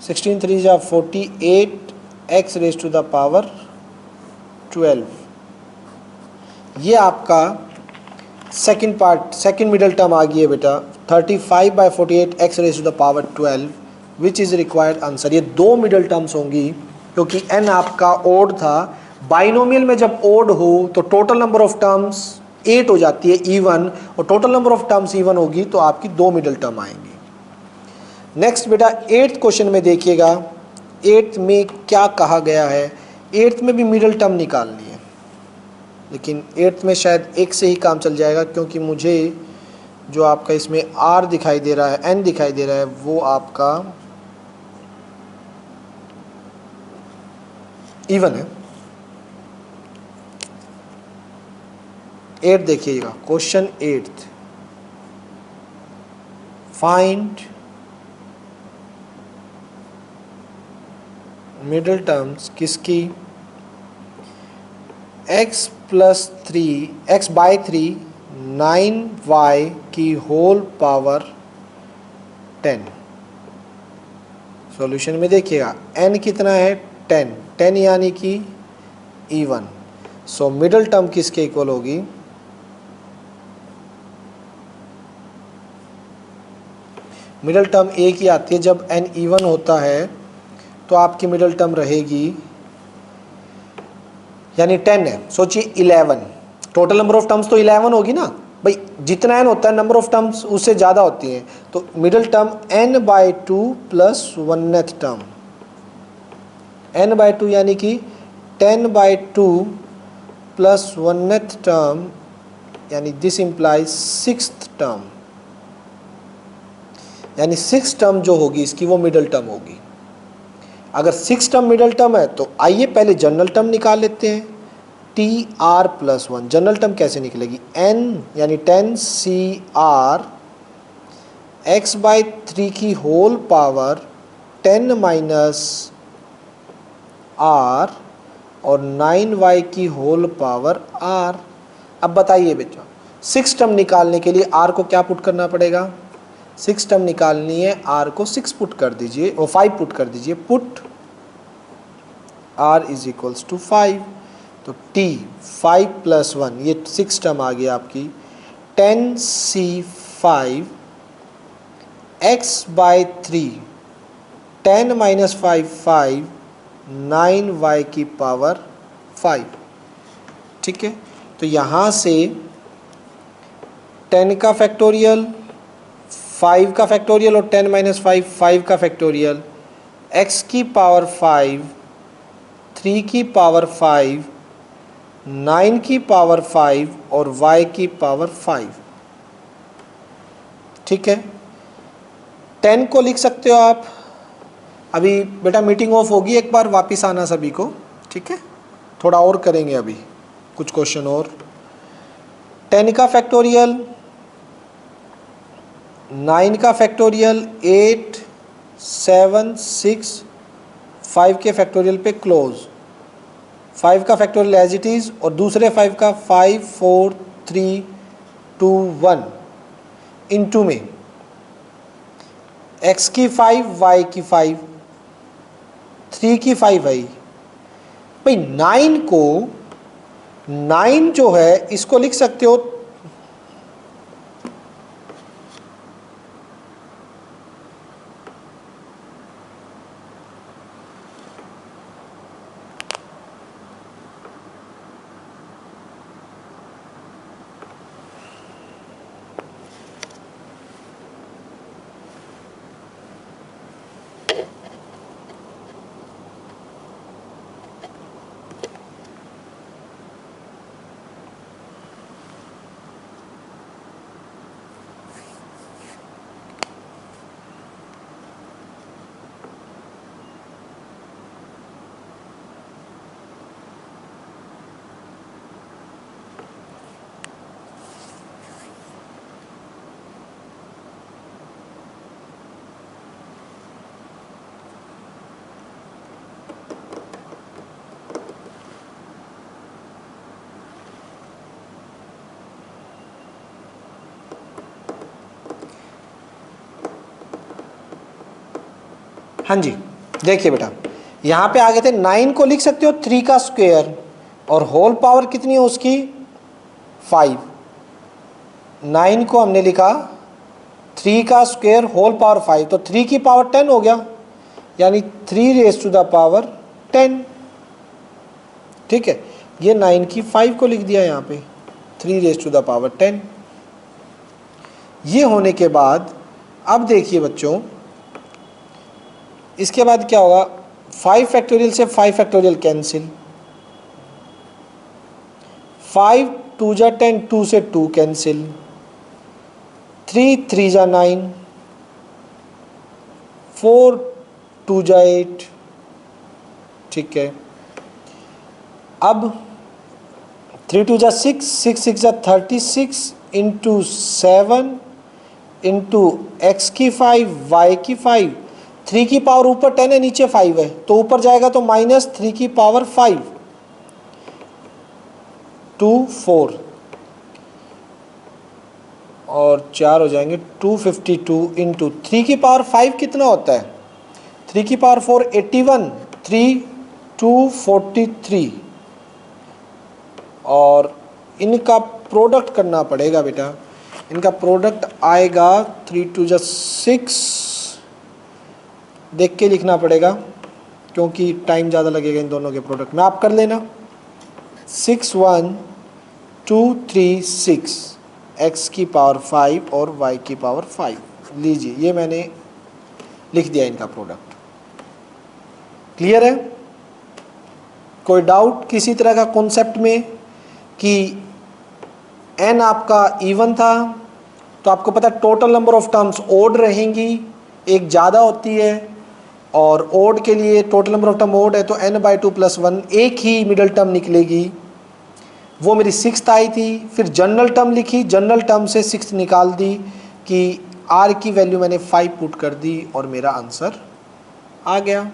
[SPEAKER 1] 16 3 जा 48, x raise to the power 12। ये आपका second part, second middle term आ गई है बेटा, 35/48 x raise to the power 12 which is required answer. ये दो मिडल टर्म्स होंगी क्योंकि n आपका ओड था। बाइनोमियल में जब ओड हो तो टोटल नंबर ऑफ टर्म्स 8 हो जाती है इवन, और total number of terms even होगी तो आपकी दो मिडल टर्म आएंगी। नेक्स्ट बेटा 8th क्वेश्चन में देखिएगा, 8th में क्या कहा गया है। 8th में भी मिडल टर्म निकालनी है, लेकिन 8th में शायद एक से ही काम चल जाएगा क्योंकि मुझे जो आपका इसमें r दिखाई दे रहा है, n दिखाई दे रहा है, वो आपका इवन है। 8 देखिएगा, question 8th, find middle terms किसकी, x plus 3 x by 3 9y की होल पावर 10। सॉल्यूशन में देखिएगा n कितना है 10, 10 यानी कि इवन। सो मिडल टर्म किसके इक्वल होगी, मिडल टर्म एक ही आती है जब n इवन होता है तो आपकी मिडल टर्म रहेगी, यानी 10 है, सोचिए 11, टोटल नंबर ऑफ टर्म्स तो 11 होगी ना भाई, जितना n होता है नंबर ऑफ टर्म्स उससे ज़्यादा होती हैं, तो middle term n/2 plus 1th term, n/2 यानी कि 10/2 प्लस 1th टर्म, यानी दिस इम्प्लाइज 6th टर्म, यानी 6 टर्म जो होगी इसकी वो मिडल टर्म होगी। अगर 6 टर्म मिडल टर्म है तो आइए पहले जनरल टर्म निकाल लेते हैं, TR+1। जनरल टर्म कैसे निकलेगी, n यानी 10CR x/3 की होल पावर 10 माइनस r और 9y की होल पावर r। अब बताइए बेटा 6 टर्म निकालने के लिए r को क्या पुट करना पड़ेगा, 6 टर्म निकालनी है r को 6 पुट कर दीजिए और 5 पुट कर दीजिए, put r is equals to 5, तो t 5+1 ये 6 टर्म आ गया आपकी 10C5 x/3 10 माइनस 5 9y की पावर 5। ठीक है, तो यहाँ से 10 का फैक्टोरियल, 5 का फैक्टोरियल और 10 माइनस 5 का फैक्टोरियल, x की पावर 5, 3 की पावर 5, 9 की पावर 5 और y की पावर 5। ठीक है, 10 को लिख सकते हो आप। अभी बेटा मीटिंग ऑफ होगी, एक बार वापस आना सभी को, ठीक है, थोड़ा और करेंगे अभी कुछ क्वेश्चन और। 10 का फैक्टोरियल, 9 का फैक्टोरियल, 8 7 6, 5 के फैक्टोरियल पे क्लोज, 5 का फैक्टोरियल एज इट इज़ और दूसरे 5 का 5 4 3 2 1 इनटू में x की 5 y की 5 3 की 5 है भाई। 9 को 9 जो है इसको लिख सकते हो हाँ जी, देखिए बेटा यहाँ पे आगे थे 9 को लिख सकते हो 3 का स्क्वायर और होल पावर कितनी है उसकी 5। 9 को हमने लिखा 3 का स्क्वायर होल पावर 5, तो 3 की पावर 10 हो गया, यानी 3 रेज टू द पावर 10। ठीक है, ये 9 की 5 को लिख दिया यहाँ पे 3 रेज टू द पावर 10। ये होने के बाद अब देखिए बच्चों, इसके बाद क्या होगा, 5 फैक्टोरियल से 5 फैक्टोरियल कैंसिल, 5 2 जा 10, 2 से 2 कैंसिल, 3 3 जा 9, 4 2 जा 8। ठीक है, अब 3 2 जा 6, 6 6 जा 36 इंटू 7 इंटू एक्स की 5 वाई की 5। 3 की पावर ऊपर 10 है, नीचे 5 है, तो ऊपर जाएगा तो -3 की पावर 5 2 4 और 4 हो जाएंगे 252 इंटू 3 की पावर 5 कितना होता है, 3 की पावर 4 81, 3 243 और इनका प्रोडक्ट करना पड़ेगा बेटा। इनका प्रोडक्ट आएगा 3 2 जा 6, देख के लिखना पड़ेगा क्योंकि टाइम ज़्यादा लगेगा इन दोनों के प्रोडक्ट में, आप कर लेना। 6 1 2 3 6 x की पावर 5 और y की पावर 5। लीजिए ये मैंने लिख दिया इनका प्रोडक्ट। क्लियर है? कोई डाउट किसी तरह का कॉन्सेप्ट में कि n आपका इवन था तो आपको पता है total number of terms odd रहेंगी, एक ज़्यादा होती है, और ओड के लिए total number of term odd है तो n/2 + 1 एक ही मिडल टर्म निकलेगी। वो मेरी 6th आई थी, फिर जनरल टर्म लिखी, जनरल टर्म से 6th निकाल दी कि r की वैल्यू मैंने 5 पुट कर दी और मेरा आंसर आ गया।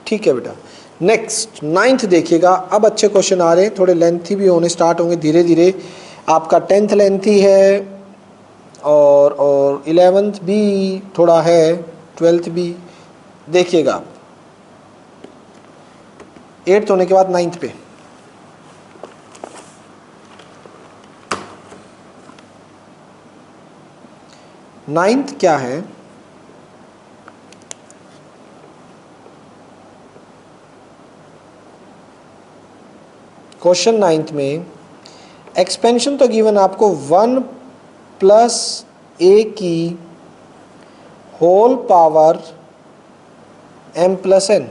[SPEAKER 1] ठीक है बेटा, नेक्स्ट 9th देखिएगा। अब अच्छे क्वेश्चन आ रहे हैं, थोड़े लेंथी भी होने स्टार्ट होंगे धीरे धीरे। आपका 10th लेंथी है और 11th भी थोड़ा है, 12th भी। देखिएगा आप 8th होने के बाद 9th पे। नाइन्थ क्या है, क्वेश्चन 9th में एक्सपेंशन तो गिवन आपको 1 + a की होल पावर m + n।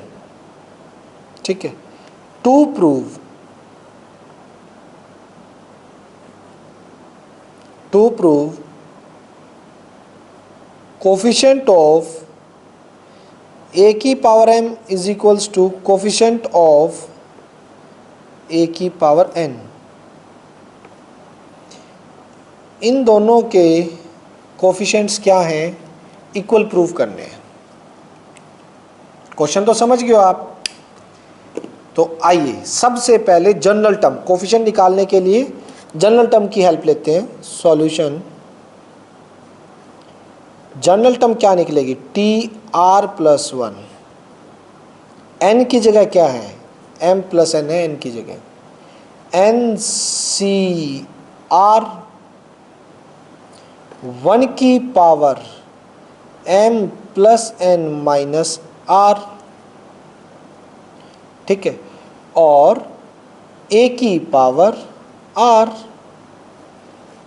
[SPEAKER 1] ठीक है, to prove coefficient of a की power m = coefficient of a की पावर n। इन दोनों के कोफिशिएंट्स क्या हैं, इक्वल प्रूव करने हैं। क्वेश्चन तो समझ गए हो आप। तो आइए सबसे पहले जनरल टर्म कोफिशिएंट निकालने के लिए जनरल टर्म की हेल्प लेते हैं। सॉल्यूशन, जनरल टर्म क्या निकलेगी, TR + 1। n की जगह क्या है, m + n है, n की जगह NCR 1 की पावर m + n - r। ठीक है, और a की पावर r।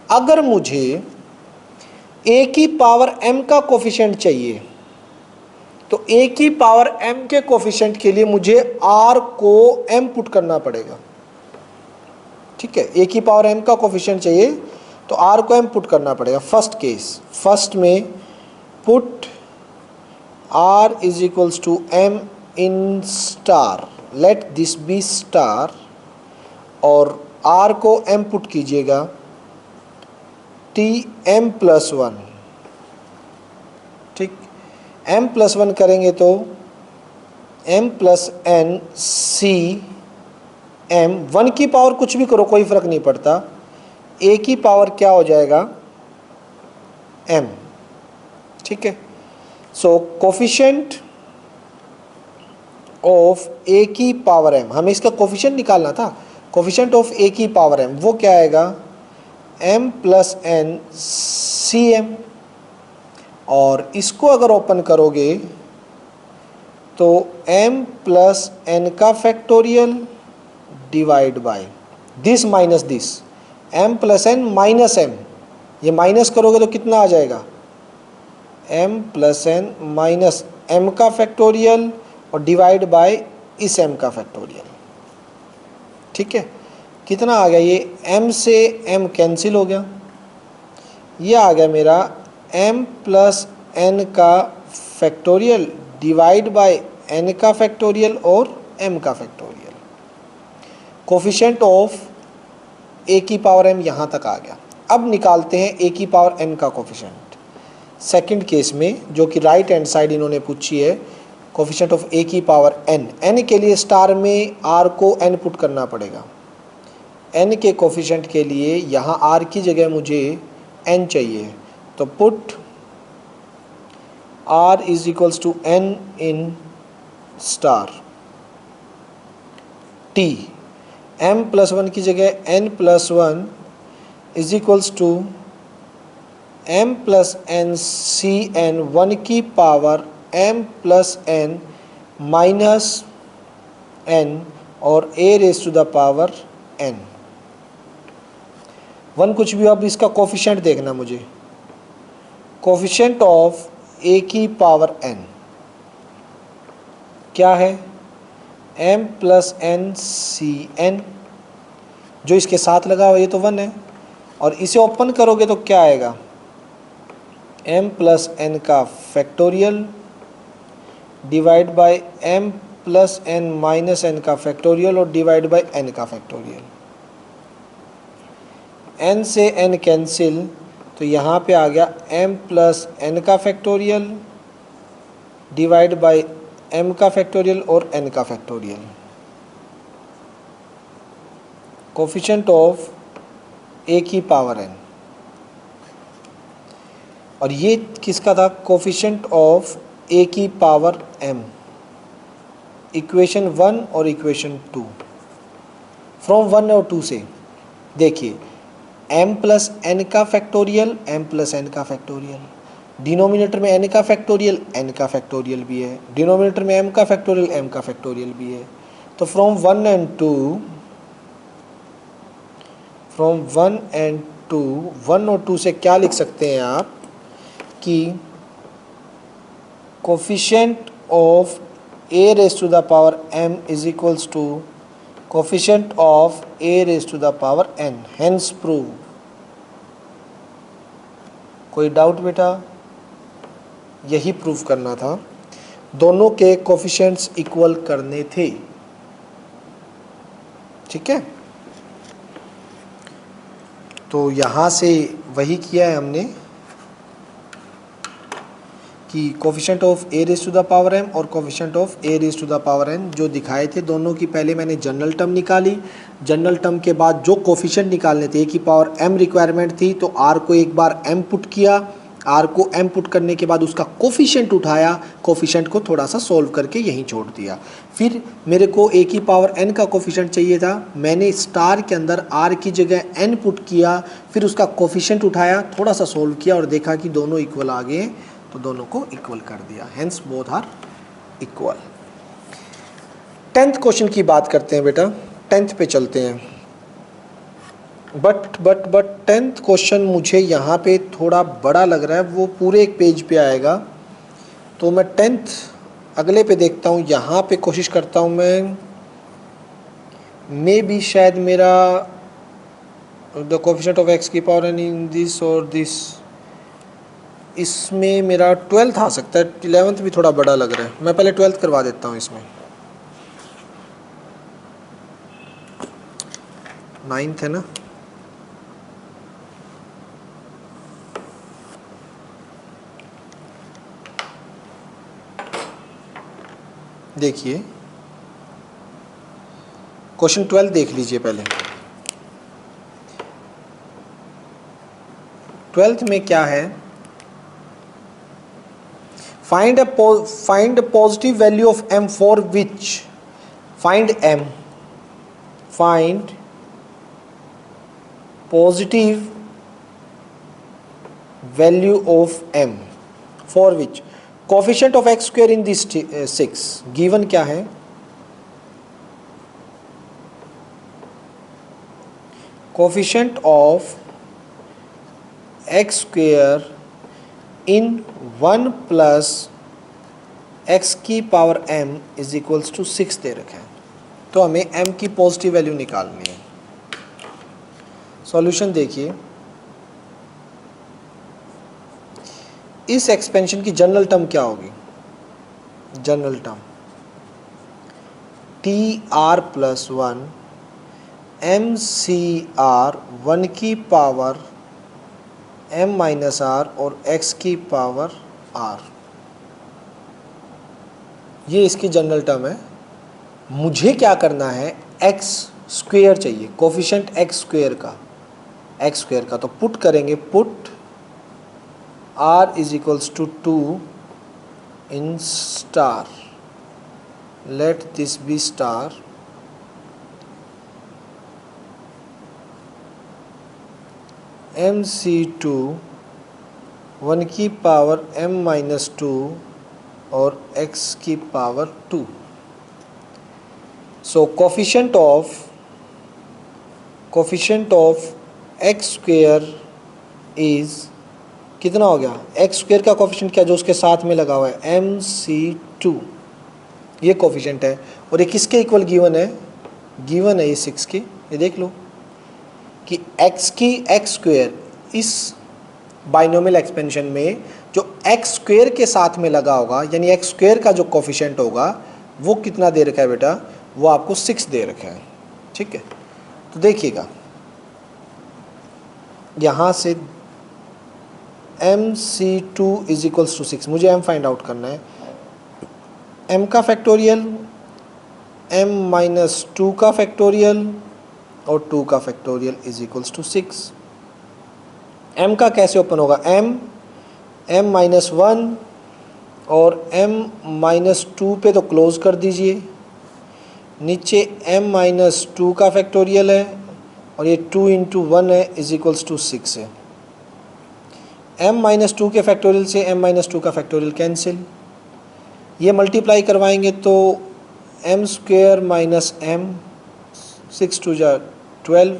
[SPEAKER 1] अगर मुझे a की पावर m का कोफिशिएंट चाहिए तो a की पावर m के कोफिशिएंट के लिए मुझे r को m पुट करना पड़ेगा। ठीक है, a की पावर m का कोफिशिएंट चाहिए तो r को m पुट करना पड़ेगा। फर्स्ट केस, फर्स्ट में put r = m in star, let this be star, और r को m पुट कीजिएगा Tm + 1। ठीक, m + 1 करेंगे तो m + n C m, 1 की पावर कुछ भी करो कोई फर्क नहीं पड़ता, a की पावर क्या हो जाएगा m। ठीक है, सो कोफिशिएंट ऑफ ए की पावर m, हमें इसका कोफिशिएंट निकालना था। कोफिशिएंट ऑफ ए की पावर m वो क्या आएगा, m plus N C M. और इसको अगर ओपन करोगे तो m प्लस एन का factorial divide by this minus this, m plus N minus m, ये माइनस करोगे तो कितना आ जाएगा, m plus N minus m का फैक्टोरियल और डिवाइड बाय इस m का फैक्टोरियल। ठीक है, कितना आ गया, ये m से m कैंसिल हो गया, ये आ गया मेरा m प्लस n का फैक्टोरियल डिवाइड बाय n का फैक्टोरियल और m का फैक्टोरियल। कोफिशिएंट ऑफ a की पावर m यहाँ तक आ गया। अब निकालते हैं a की पावर n का कोफिशिएंट। सेकंड केस में जो कि राइट हैंड साइड इन्होंने पूछी है, कोफिशिएंट ऑफ a की पावर n, n के लिए स्टार में r को n पुट करना पड़ेगा। n के कोफिशिएंट के लिए यहाँ r की जगह मुझे n चाहिए, तो put r is equals to n in star t, m plus one की जगह n plus one is equals to m plus N c n, one की power m plus N minus n और a raise to the power n। One कुछ भी, अब इसका कोफिशिएंट देखना मुझे, कोफिशिएंट ऑफ a की पावर n क्या है, m plus N c n, जो इसके साथ लगा हुआ ये तो 1 है, और इसे ओपन करोगे तो क्या आएगा, m प्लस एन का factorial divide by m plus N minus N का फैक्टोरियल और डिवाइड बाय n का फैक्टोरियल। n से n कैंसिल, तो यहाँ पे आ गया m प्लस एन का फैक्टोरियल डिवाइड बाय m का फैक्टोरियल और n का फैक्टोरियल। कोफिशिएंट ऑफ a की पावर n, और ये किसका था, कोफिशिएंट ऑफ a की पावर m, इक्वेशन 1 और इक्वेशन 2। फ्रॉम 1 और 2 से देखिए, m प्लस एन का फैक्टोरियल, m प्लस एन का फैक्टोरियल, डिनोमिनेटर में n का फैक्टोरियल, n का फैक्टोरियल भी है, डिनोमिनेटर में m का फैक्टोरियल, m का फैक्टोरियल भी है। तो फ्रॉम 1 एंड 2, फ्रॉम 1 एंड 2, 1 और 2 से क्या लिख सकते हैं आप कि coefficient of a raise to the power m is equals to coefficient of a raise to the power n, hence prove. कोई डाउट बेटा, यही प्रूव करना था, दोनों के कोफिशिएंट्स इक्वल करने थे। ठीक है, तो यहाँ से वही किया है हमने कि coefficient of a raise to the power m और coefficient of a raise to the power n जो दिखाए थे, दोनों की पहले मैंने जनरल टर्म निकाली। जनरल टर्म के बाद जो कोफिशिएंट निकालने थे, a की पावर m रिक्वायरमेंट थी, तो r को एक बार m पुट किया, r को m पुट करने के बाद उसका कोफिशिएंट उठाया, कोफिशिएंट को थोड़ा सा सोल्व करके यहीं छोड़ दिया। फिर मेरे को a की पावर n का कोफिशिएंट चाहिए था, मैंने स्टार के अंदर r की जगह n पुट किया, फिर उसका कोफिशिएंट उठाया, थोड़ा सा सोल्व किया और देखा कि दोनों इक्वल आ गए, तो दोनों को इक्वल कर दिया, hence both are equal. 10th question की बात करते हैं बेटा, 10th पे चलते हैं। बट 10th क्वेश्चन मुझे यहाँ पे थोड़ा बड़ा लग रहा है, वो पूरे एक पेज पे आएगा, तो मैं 10th अगले पे देखता हूँ, यहाँ पे कोशिश करता हूँ मैं भी शायद मेरा द कोफिशिएंट ऑफ x की पावर n इन दिस और दिस, इसमें मेरा 12th आ सकता है, 11th भी थोड़ा बड़ा लग रहा है, मैं पहले 12th करवा देता हूँ इसमें। 9th है ना, देखिए क्वेश्चन 12 देख लीजिए पहले। 12th में क्या है, find a positive value of m for which, find positive value of m for which coefficient of x square in this 6 given क्या है, coefficient of x square in 1 plus x की power m is equals to 6 दे रखा है। तो हमें m की पॉजिटिव वैल्यू निकालनी है। सॉल्यूशन देखिए, इस एक्सपेंशन की जनरल टर्म क्या होगी, general term T R plus 1 M C R 1 की पावर m माइनस आर और x की पावर r, ये इसकी जनरल टर्म है। मुझे क्या करना है, x स्क्वेयर चाहिए, कोफिशिएंट x स्क्वेयर का, तो पुट करेंगे, put r is equals to 2 in star, let this be star, MC2 1 की पावर m माइनस 2 और x की power 2। So coefficient of x square is कितना हो गया, x स्क्वेयर का कोफिशिएंट क्या जो उसके साथ में लगा हुआ है MC2, ये कोफिशिएंट है। और ये किसके इक्वल गिवन है, गिवन है ये 6 की। ये देख लो कि x स्क्वेयर इस बाइनोमियल एक्सपेंशन में जो x स्क्वेयर के साथ में लगा होगा, यानी x स्क्वेयर का जो कोफिशिएंट होगा वो कितना दे रखा है बेटा, वो आपको 6 दे रखा है। ठीक है, तो देखिएगा यहाँ से MC2 इज इक्वल्स टू 6, मुझे m फाइंड आउट करना है। m का फैक्टोरियल, m माइनस 2 का फैक्टोरियल और 2 का factorial is equals to 6। m का कैसे ओपन होगा, m माइनस 1 और m माइनस 2 पे तो क्लोज कर दीजिए, नीचे m माइनस 2 का फैक्टोरियल है और ये 2 इंटू 1 है इज इक्वल्स टू 6 है। m माइनस 2 के फैक्टोरियल से m माइनस 2 का फैक्टोरियल कैंसिल, ये मल्टीप्लाई करवाएंगे तो m square minus m, 6 two जा 12,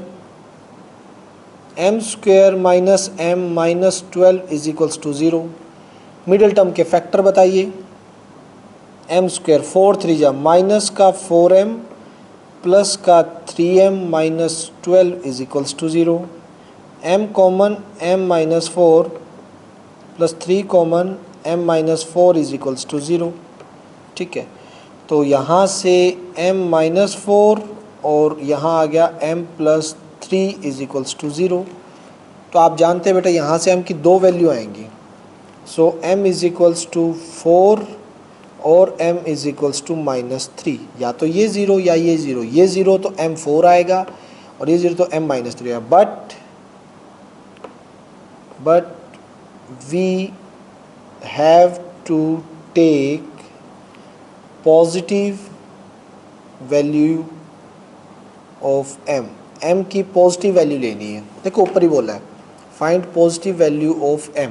[SPEAKER 1] m square minus m minus 12 is equals to 0। Middle term के फैक्टर बताइए, m स्क्वेयर 4 3 जा माइनस का 4m प्लस का 3m minus 12 is equals to 0। m common m minus 4 plus 3 common m minus 4 is equals to 0। ठीक है, तो यहाँ से m माइनस 4 और यहाँ आ गया m plus 3 is equals to 0। तो आप जानते हैं बेटा यहाँ से m की दो वैल्यू आएंगी, so m is equals to 4 और m is equals to minus 3, या तो ये 0 या ये 0, ये 0 तो m 4 आएगा और ये 0 तो m माइनस 3 आएगा। But we have to take positive value of m की पॉजिटिव वैल्यू लेनी है। देखो ऊपर ही बोला है find positive value of m,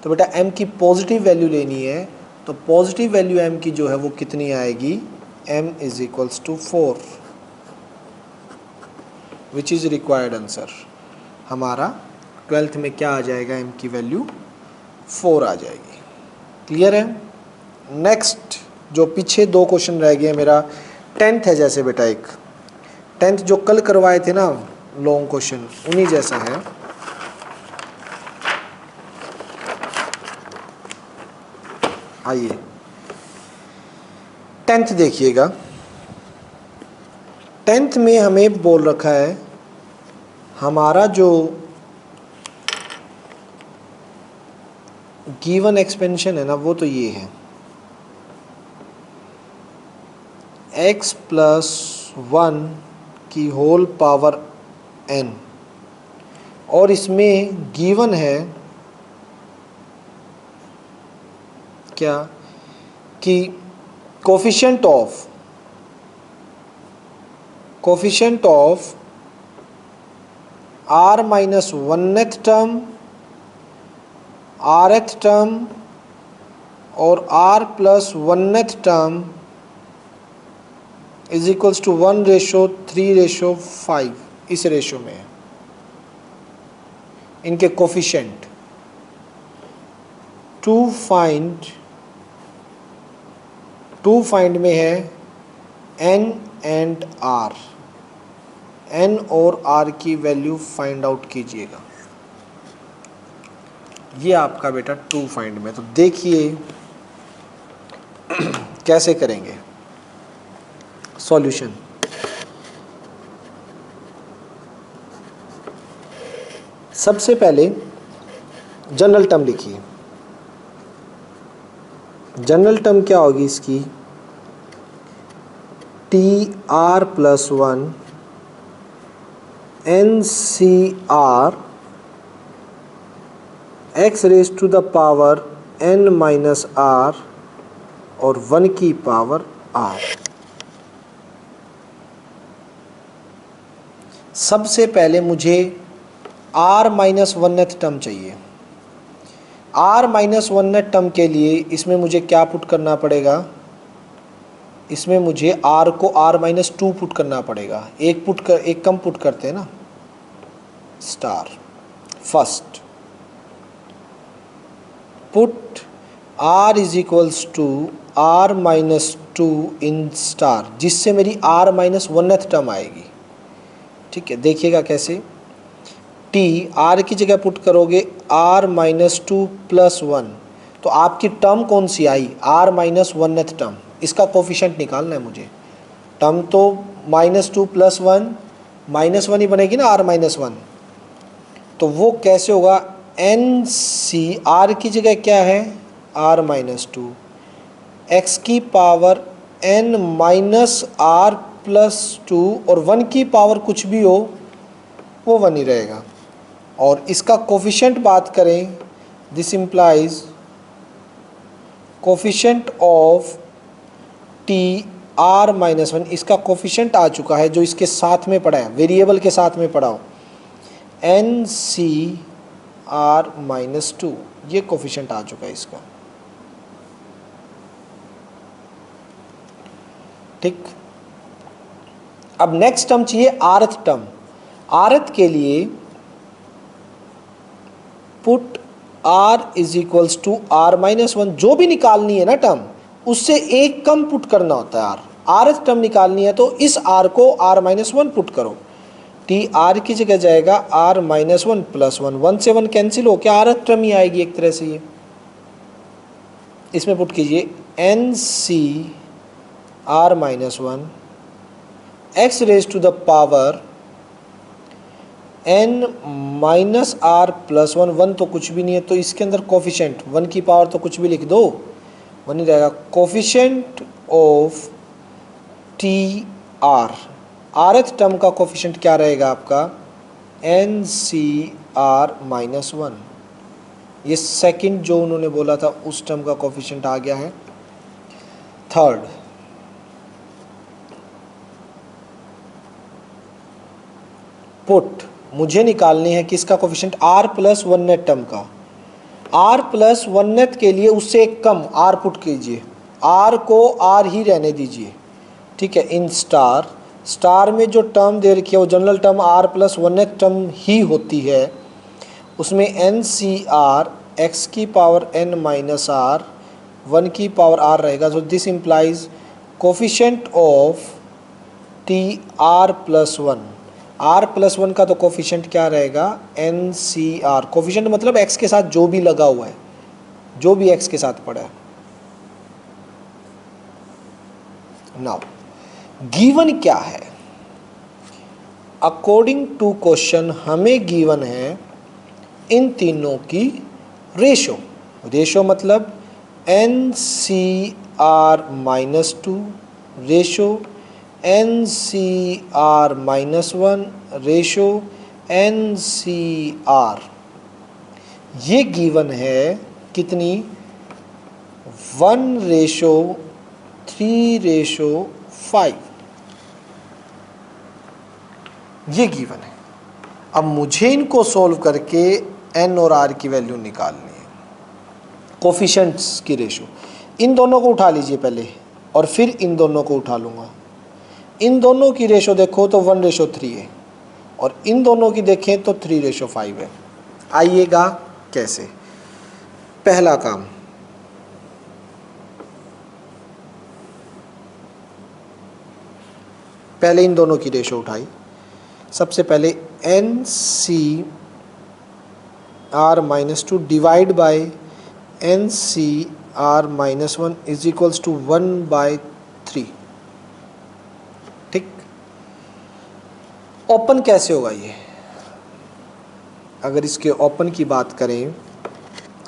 [SPEAKER 1] तो बेटा m की पॉजिटिव वैल्यू लेनी है, तो पॉजिटिव वैल्यू m की जो है वो कितनी आएगी, m is equals to 4, which is required answer. हमारा 12th में क्या आ जाएगा, m की वैल्यू 4 आ जाएगी। क्लियर है। नेक्स्ट जो पीछे दो क्वेश्चन रह गए, मेरा 10th है जैसे बेटा, एक 10th जो कल करवाए थे ना लॉन्ग क्वेश्चन, उन्हीं जैसा है। आइए 10th देखिएगा, 10th में हमें बोल रखा है हमारा जो गिवन एक्सपेंशन है ना वो तो ये है x प्लस 1 की होल पावर n, और इसमें गिवन है क्या कि coefficient of r minus 1th term, rth term और r plus 1th term is equals to 1:3:5, इस रेशो में है इनके कोफिशिएंट। टू फाइंड में है n एंड r, n और r की वैल्यू फाइंड आउट कीजिएगा। ये आपका बेटा टू फाइंड में। तो देखिए कैसे करेंगे सॉल्यूशन। सबसे पहले जनरल टर्म लिखिए। जनरल टर्म क्या होगी इसकी, TR plus 1 NCR x raise to the power n minus r और 1 की पावर r। सबसे पहले मुझे r माइनस 1th टर्म चाहिए। r माइनस 1th टर्म के लिए इसमें मुझे क्या पुट करना पड़ेगा, इसमें मुझे r को r माइनस 2 पुट करना पड़ेगा। एक कम पुट करते हैं ना, star. First put r is equals to r minus 2 in star, जिससे मेरी r माइनस 1th टर्म आएगी। ठीक है, देखिएगा कैसे। t r की जगह पुट करोगे r माइनस 2 प्लस 1, तो आपकी टर्म कौन सी आई, r माइनस 1th टर्म। इसका कोफिशिएंट निकालना है मुझे। टर्म तो -2 प्लस 1 -1 ही बनेगी ना, r माइनस 1। तो वो कैसे होगा, NC r की जगह क्या है, r माइनस 2, x की power n minus r plus 2 और 1 की पावर कुछ भी हो वो 1 ही रहेगा। और इसका कोफिशिएंट बात करें, this implies coefficient of T are minus 1, इसका कोफिशिएंट आ चुका है जो इसके साथ में पड़ा है, वेरिएबल के साथ में पड़ा हो, NCR माइनस 2, ये कोफिशिएंट आ चुका है इसका। ठीक, अब नेक्स्ट टर्म चाहिए rth टर्म। rth के लिए put r is equals to r minus 1, जो भी निकालनी है ना टर्म, उससे एक कम पुट करना होता है r। rth टर्म निकालनी है तो इस r को r माइनस 1 पुट करो। t r की जगह जाएगा r माइनस 1 प्लस 1, 1 से 1 कैंसिल हो के rth टर्म ही आएगी एक तरह से। ये इसमें पुट कीजिए NC r minus 1 x raise to the power n minus r plus 1, 1 तो कुछ भी नहीं है, तो इसके अंदर कोफिशिएंट 1 की पावर तो कुछ भी लिख दो, 1 ही रहेगा। Coefficient of T are, rth term का कोफिशिएंट क्या रहेगा आपका, NCR माइनस 1। ये सेकंड जो उन्होंने बोला था उस टर्म का कोफिशिएंट आ गया है। थर्ड पुट, मुझे निकालनी है किसका coefficient, r plus 1th term का। r प्लस 1th के लिए उससे एक कम r पुट कीजिए, r को r ही रहने दीजिए। ठीक है, इन स्टार, स्टार में जो टर्म दे रखी है वो general term r plus 1th term ही होती है। उसमें NCR x की पावर n माइनस r, 1 की पावर r रहेगा। So this implies coefficient of T R plus 1, r plus 1 का तो कोफिशिएंट क्या रहेगा, NCR। कोफिशिएंट मतलब x के साथ जो भी लगा हुआ है, जो भी x के साथ पड़ा है। नाउ गिवन क्या है, अकॉर्डिंग टू क्वेश्चन हमें गिवन है इन तीनों की रेशो। रेशो मतलब NCR minus 2 ratio NCR minus 1 ratio NCR। ये गिवन है कितनी, 1:3:5 ये गिवन है। अब मुझे इनको सॉल्व करके n और r की वैल्यू निकालनी है, कोफिशिएंट्स की रेशो। इन दोनों को उठा लीजिए पहले और फिर इन दोनों को उठा लूँगा। इन दोनों की रेशो देखो तो 1:3 है और इन दोनों की देखें तो 3:5 है। आइएगा कैसे। पहला काम, पहले इन दोनों की रेशो उठाई। सबसे पहले NCr-2 divide by NCr-1 is equals to 1/3। ठीक, ओपन कैसे होगा ये? अगर इसके ओपन की बात करें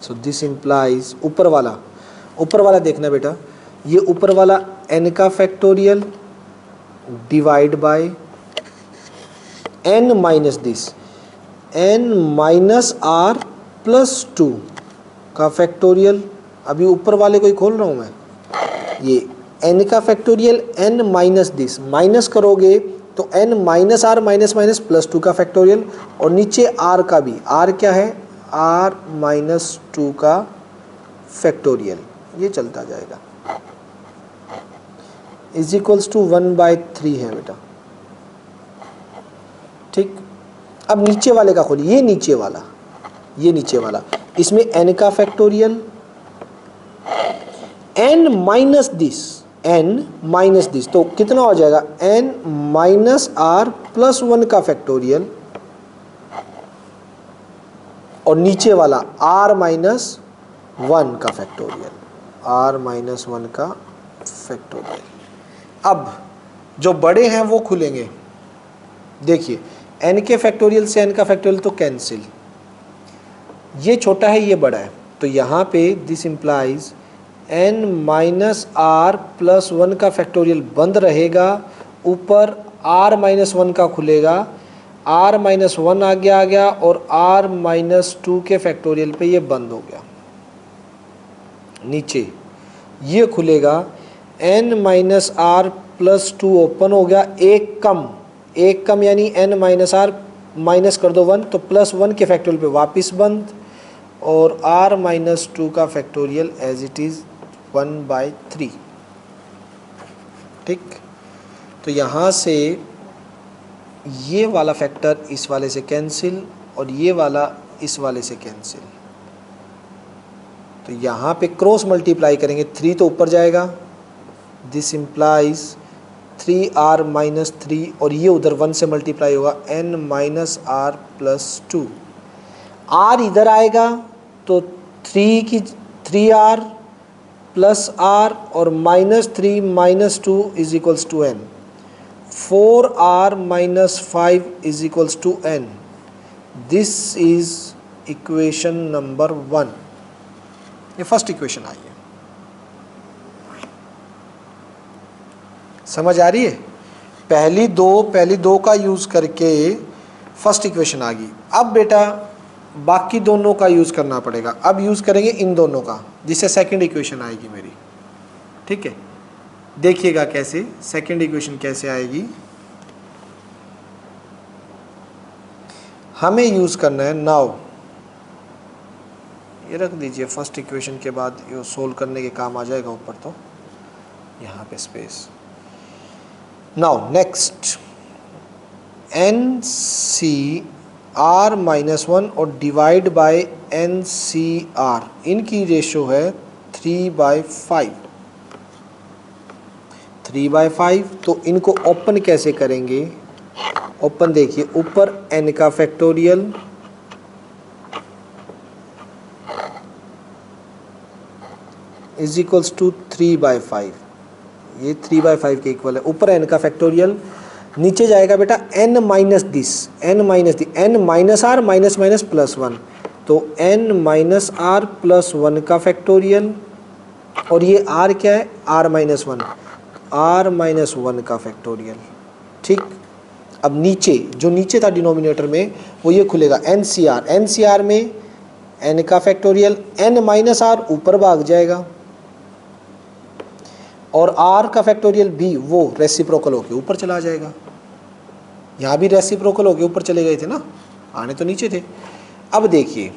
[SPEAKER 1] सो दिस इम्प्लाइज ऊपर वाला देखना बेटा, ये ऊपर वाला n का factorial divide by n minus this n minus r plus 2 का फैक्टोरियल। अभी ऊपर वाले को ही खोल रहा हूँ मैं, ये n का factorial n minus this, minus करोगे तो n minus r minus minus plus 2 का फैक्टोरियल, और नीचे r का भी, r क्या है, r माइनस 2 का फैक्टोरियल, ये चलता जाएगा, इज इक्वल्स टू 1/3 है बेटा। ठीक, अब नीचे वाले का खोलिए, ये नीचे वाला, इसमें n का फैक्टोरियल n माइनस दिस, तो कितना हो जाएगा, n माइनस r प्लस 1 का फैक्टोरियल, और नीचे वाला r माइनस 1 का फैक्टोरियल, अब जो बड़े हैं वो खुलेंगे। देखिए n के फैक्टोरियल से n का फैक्टोरियल तो कैंसिल, ये छोटा है ये बड़ा है, तो यहाँ पे this implies n minus r plus 1 का फैक्टोरियल बंद रहेगा, ऊपर r माइनस 1 का खुलेगा, r माइनस 1 आ गया और r माइनस 2 के फैक्टोरियल पे ये बंद हो गया। नीचे ये खुलेगा, n minus r plus 2 open हो गया, एक कम यानी n माइनस r माइनस कर दो 1 तो प्लस 1 के फैक्टोरियल पे वापस बंद, और r माइनस 2 का फैक्टोरियल एज इट इज़ 1/3। ठीक, तो यहाँ से ये वाला फैक्टर इस वाले से कैंसिल और ये वाला इस वाले से कैंसिल, तो यहाँ पे क्रॉस मल्टीप्लाई करेंगे, 3 तो ऊपर जाएगा, दिस इम्प्लाइज 3r माइनस 3, और ये उधर 1 से मल्टीप्लाई होगा, n minus r plus 2, r इधर आएगा तो 3r प्लस r और minus 3 minus 2 is equals to n, 4r minus 5 is equals to n। This is equation number 1। ये फर्स्ट इक्वेशन आई है, समझ आ रही है? पहली दो का यूज़ करके फर्स्ट इक्वेशन आ गई। अब बेटा बाकी दोनों का यूज़ करना पड़ेगा। अब यूज़ करेंगे इन दोनों का, जिससे सेकंड इक्वेशन आएगी मेरी। ठीक है, देखिएगा कैसे सेकंड इक्वेशन कैसे आएगी। हमें यूज़ करना है नाउ, ये रख दीजिए फर्स्ट इक्वेशन के बाद, ये सोल्व करने के काम आ जाएगा ऊपर, तो यहाँ पे स्पेस। नाउ नेक्स्ट NCr-1 और डिवाइड बाय NCr, इनकी रेशो है 3/5, तो इनको ओपन कैसे करेंगे? ओपन देखिए, ऊपर n का फैक्टोरियल इज इक्वल्स टू 3/5, ये 3/5 के इक्वल है, ऊपर n का फैक्टोरियल, नीचे जाएगा बेटा n minus this, n minus r minus minus plus 1, तो n माइनस r प्लस 1 का फैक्टोरियल, और ये r क्या है, r माइनस 1, r माइनस 1 का फैक्टोरियल। ठीक, अब नीचे जो नीचे था डिनोमिनेटर में वो ये खुलेगा, NCr में n का फैक्टोरियल, n माइनस r ऊपर भाग जाएगा, और r का फैक्टोरियल भी वो रेसिप्रोकल होके ऊपर चला जाएगा। यहाँ भी रेसिप्रोकल होके ऊपर चले गए थे ना, आने तो नीचे थे। अब देखिए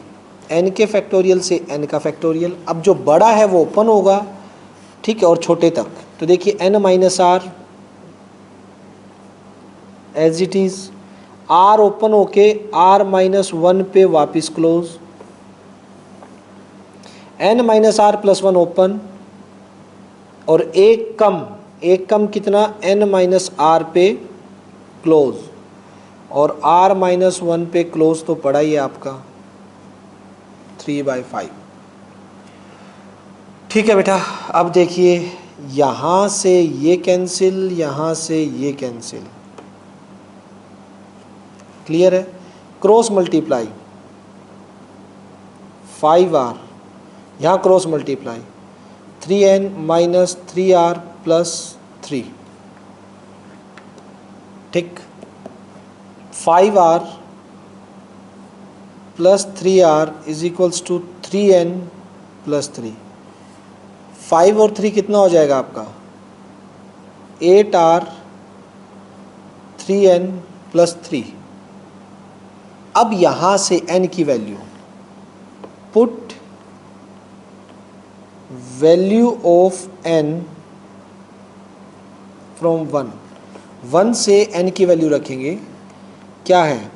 [SPEAKER 1] n के फैक्टोरियल से n का फैक्टोरियल, अब जो बड़ा है वो ओपन होगा, ठीक है, और छोटे तक। तो देखिए n minus R as it is, r open होके r माइनस 1 पे वापिस close, n minus R plus 1 open, और एक कम कितना, n माइनस आर पे क्लोज, और r माइनस 1 पे क्लोज तो पड़ा ही है आपका 3/5। ठीक है बेटा, अब देखिए यहाँ से ये कैंसिल, यहाँ से ये कैंसिल, क्लियर है। क्रॉस मल्टीप्लाई 5r, यहाँ cross multiply 3n minus 3r plus 3, ठीक, 5r plus 3r is equals to 3n plus 3। 5 और 3 कितना हो जाएगा आपका, 8r 3n प्लस 3। अब यहाँ से n की value, put value of n from 1 से n की वैल्यू रखेंगे, क्या है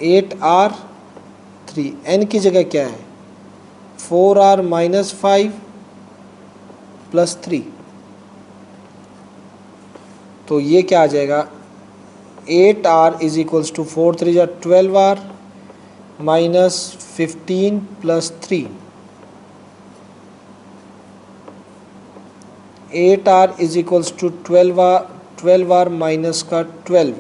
[SPEAKER 1] 8r 3, n की जगह क्या है 4r माइनस 5 प्लस 3, तो ये क्या आ जाएगा 8r इज इक्वल्स टू 4 3 जा 12r minus 15 plus 3, 8r is equals to 12r minus का 12,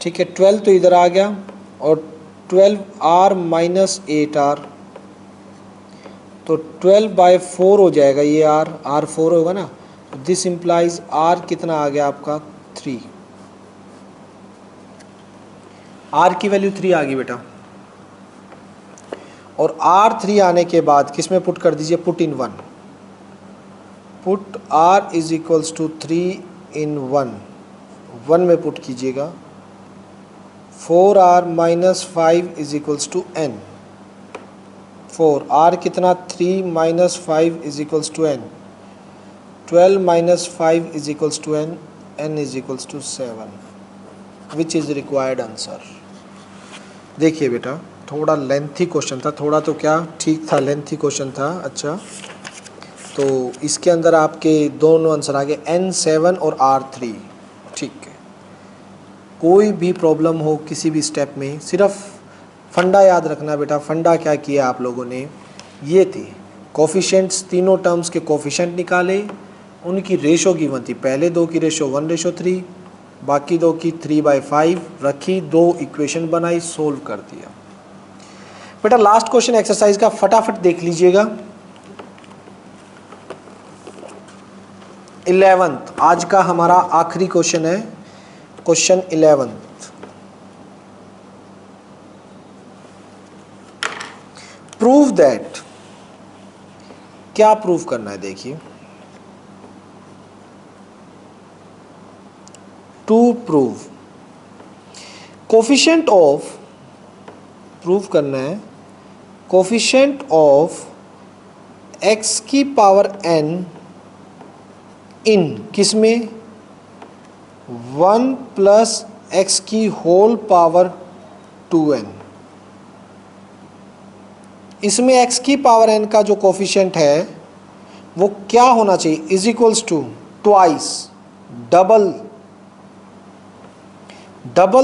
[SPEAKER 1] ठीक है, 12 तो इधर आ गया, और 12r माइनस 8r, तो 12/4 हो जाएगा ये r 4 होगा ना, तो दिस इम्प्लाइज r कितना आ गया आपका 3, r की वैल्यू 3 आ गई बेटा। और r 3 आने के बाद किस में पुट कर दीजिए, put in 1, put r is equals to 3 in 1 में पुट कीजिएगा, 4r minus 5 is equals to n, 4r कितना 3 minus 5 is equals to n, 12 minus 5 is equals to n is equals to 7, which is required answer. देखिए बेटा थोड़ा लेंथी क्वेश्चन था, थोड़ा तो क्या ठीक था, लेंथी क्वेश्चन था। अच्छा, तो इसके अंदर आपके दोनों आंसर आ गए n7 और r3, ठीक है। कोई भी प्रॉब्लम हो किसी भी स्टेप में, सिर्फ फंडा याद रखना बेटा। फंडा क्या किया आप लोगों ने, ये थे कोफिशिएंट्स, तीनों टर्म्स के कोफिशिएंट निकाले, उनकी रेशो गिवन थी, पहले दो की रेशो 1:3, बाकी दो की 3/5 रखी, दो इक्वेशन बनाई, सोल्व कर दिया। बेटा लास्ट क्वेश्चन एक्सरसाइज का फटाफट देख लीजिएगा, 11th आज का हमारा आखिरी क्वेश्चन है, क्वेश्चन 11th। प्रूव दैट, क्या प्रूव करना है देखिए, to prove coefficient of, prove करना है कोफिशिएंट ऑफ x की पावर n इन किस में 1 प्लस x की होल पावर 2n, इसमें x की पावर n का जो कोफिशिएंट है वो क्या होना चाहिए, is equals to twice, double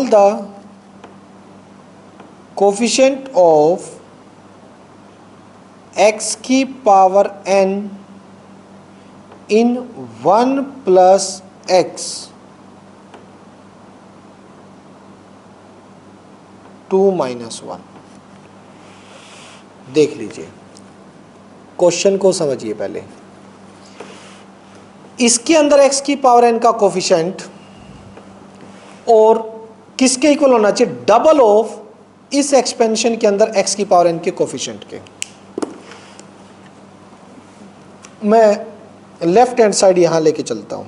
[SPEAKER 1] the coefficient of x की power n in 1 plus x 2 minus 1। देख लीजिए क्वेश्चन को समझिए पहले, इसके अंदर x की पावर n का कोफिशिएंट और किसके इक्वल होना चाहिए, डबल ऑफ इस एक्सपेंशन के अंदर x की पावर n के कोफिशिएंट के। मैं लेफ्ट हैंड साइड यहां लेके चलता हूं।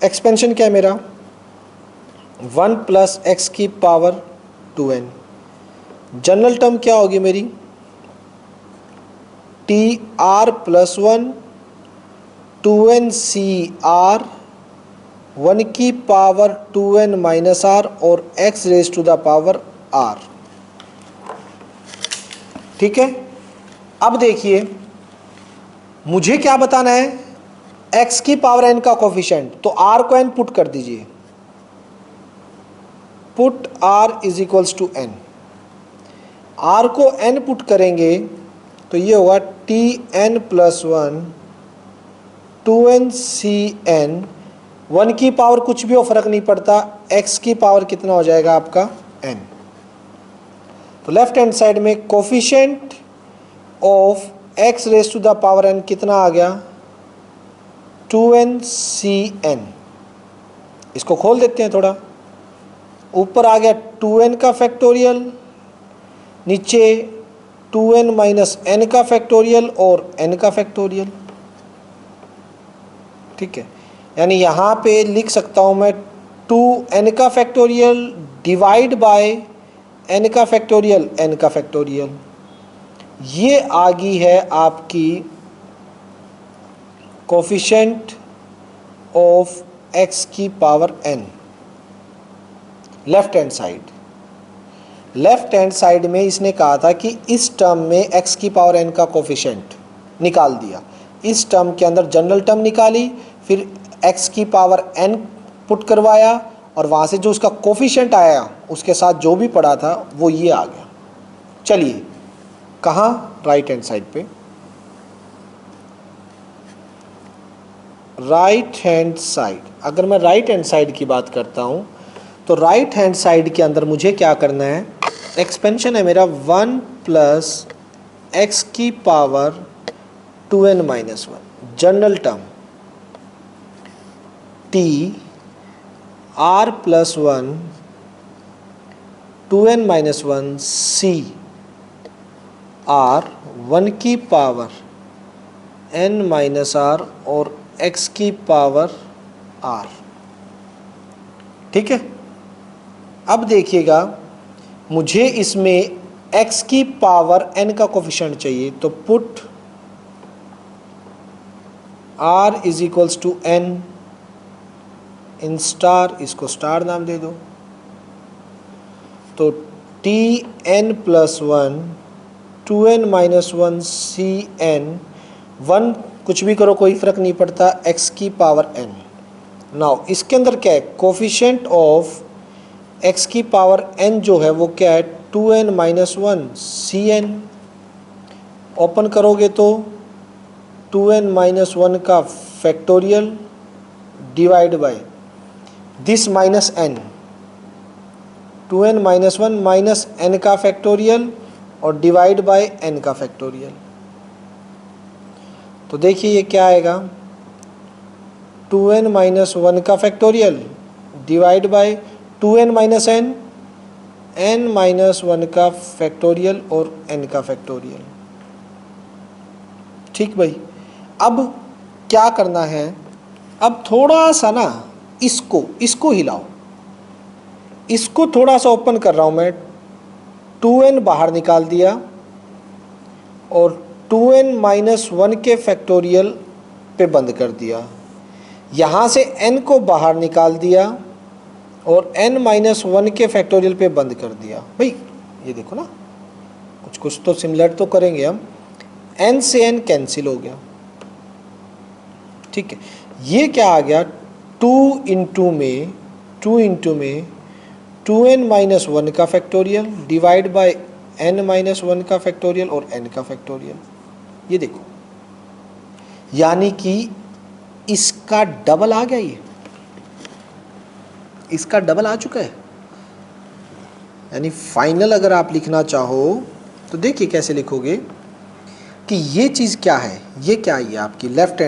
[SPEAKER 1] एक्सपेंशन क्या है मेरा, 1 प्लस एक्स की पावर 2n। जनरल टर्म क्या होगी मेरी, T R plus 1 2n C R 1 की पावर 2n माइनस आर और x raise to the power r। ठीक है, अब देखिए मुझे क्या बताना है, x की पावर n का कोफिशिएंट, तो r को n पुट कर दीजिए, put r is equals to n। r को n पुट करेंगे तो ये होगा T N plus 1 2n C N, 1 की पावर कुछ भी हो फर्क नहीं पड़ता, x की पावर कितना हो जाएगा आपका n। तो लेफ्ट हैंड साइड में coefficient of x raise to the power n कितना आ गया, 2n सी n। इसको खोल देते हैं थोड़ा, ऊपर आ गया 2n का फैक्टोरियल, नीचे 2n माइनस n का फैक्टोरियल और n का फैक्टोरियल। ठीक है, यानी यहाँ पे लिख सकता हूँ मैं 2n का फैक्टोरियल डिवाइड बाय n का फैक्टोरियल n का फैक्टोरियल। ये आ गई है आपकी कोफिशिएंट ऑफ x की power n left hand side. Left hand side में इसने कहा था कि इस टर्म में x की पावर n का कोफिशिएंट निकाल दिया, इस टर्म के अंदर जनरल टर्म निकाली, फिर x की पावर n पुट करवाया और वहाँ से जो उसका कोफिशिएंट आया उसके साथ जो भी पड़ा था वो ये आ गया। चलिए कहाँ, राइट हैंड साइड पे, राइट हैंड साइड। अगर मैं राइट हैंड साइड की बात करता हूँ तो राइट हैंड साइड के अंदर मुझे क्या करना है, एक्सपेंशन है मेरा 1 प्लस एक्स की power 2n minus 1, general term T R plus 1 2n minus 1 C R 1 की पावर n माइनस आर और x की पावर r। ठीक है, अब देखिएगा मुझे इसमें x की पावर n का कोफिशिएंट चाहिए, तो put r is equals to n in star, इसको स्टार नाम दे दो, तो T N plus 1 2n minus 1 C N, 1 कुछ भी करो कोई फर्क नहीं पड़ता, x की पावर n। नाउ इसके अंदर क्या है, कोफिशिएंट ऑफ x की पावर n जो है वो क्या है, 2n minus 1 C N. Open करोगे तो 2n माइनस 1 का factorial divide by this minus n, 2n minus 1 minus n का फैक्टोरियल और डिवाइड बाय n का फैक्टोरियल। तो देखिए ये क्या आएगा, 2n माइनस 1 का factorial divide bye 2n minus n, n minus 1 का फैक्टोरियल और n का फैक्टोरियल। ठीक भाई, अब क्या करना है, अब थोड़ा सा ना इसको हिलाओ, इसको थोड़ा सा ओपन कर रहा हूं मैं, 2n बाहर निकाल दिया और 2n माइनस 1 के फैक्टोरियल पे बंद कर दिया, यहाँ से n को बाहर निकाल दिया और n माइनस 1 के फैक्टोरियल पे बंद कर दिया। भाई ये देखो ना, कुछ तो सिमिलर तो करेंगे हम, n से n कैंसिल हो गया। ठीक है, ये क्या आ गया, 2 इंटू में 2n माइनस 1 का factorial divide by n minus 1 का फैक्टोरियल और n का फैक्टोरियल। ये देखो, यानी कि इसका डबल आ गया, ये इसका डबल आ चुका है। यानी फाइनल अगर आप लिखना चाहो तो देखिए कैसे लिखोगे कि ये चीज़ क्या है, ये क्या है, आपकी लेफ्ट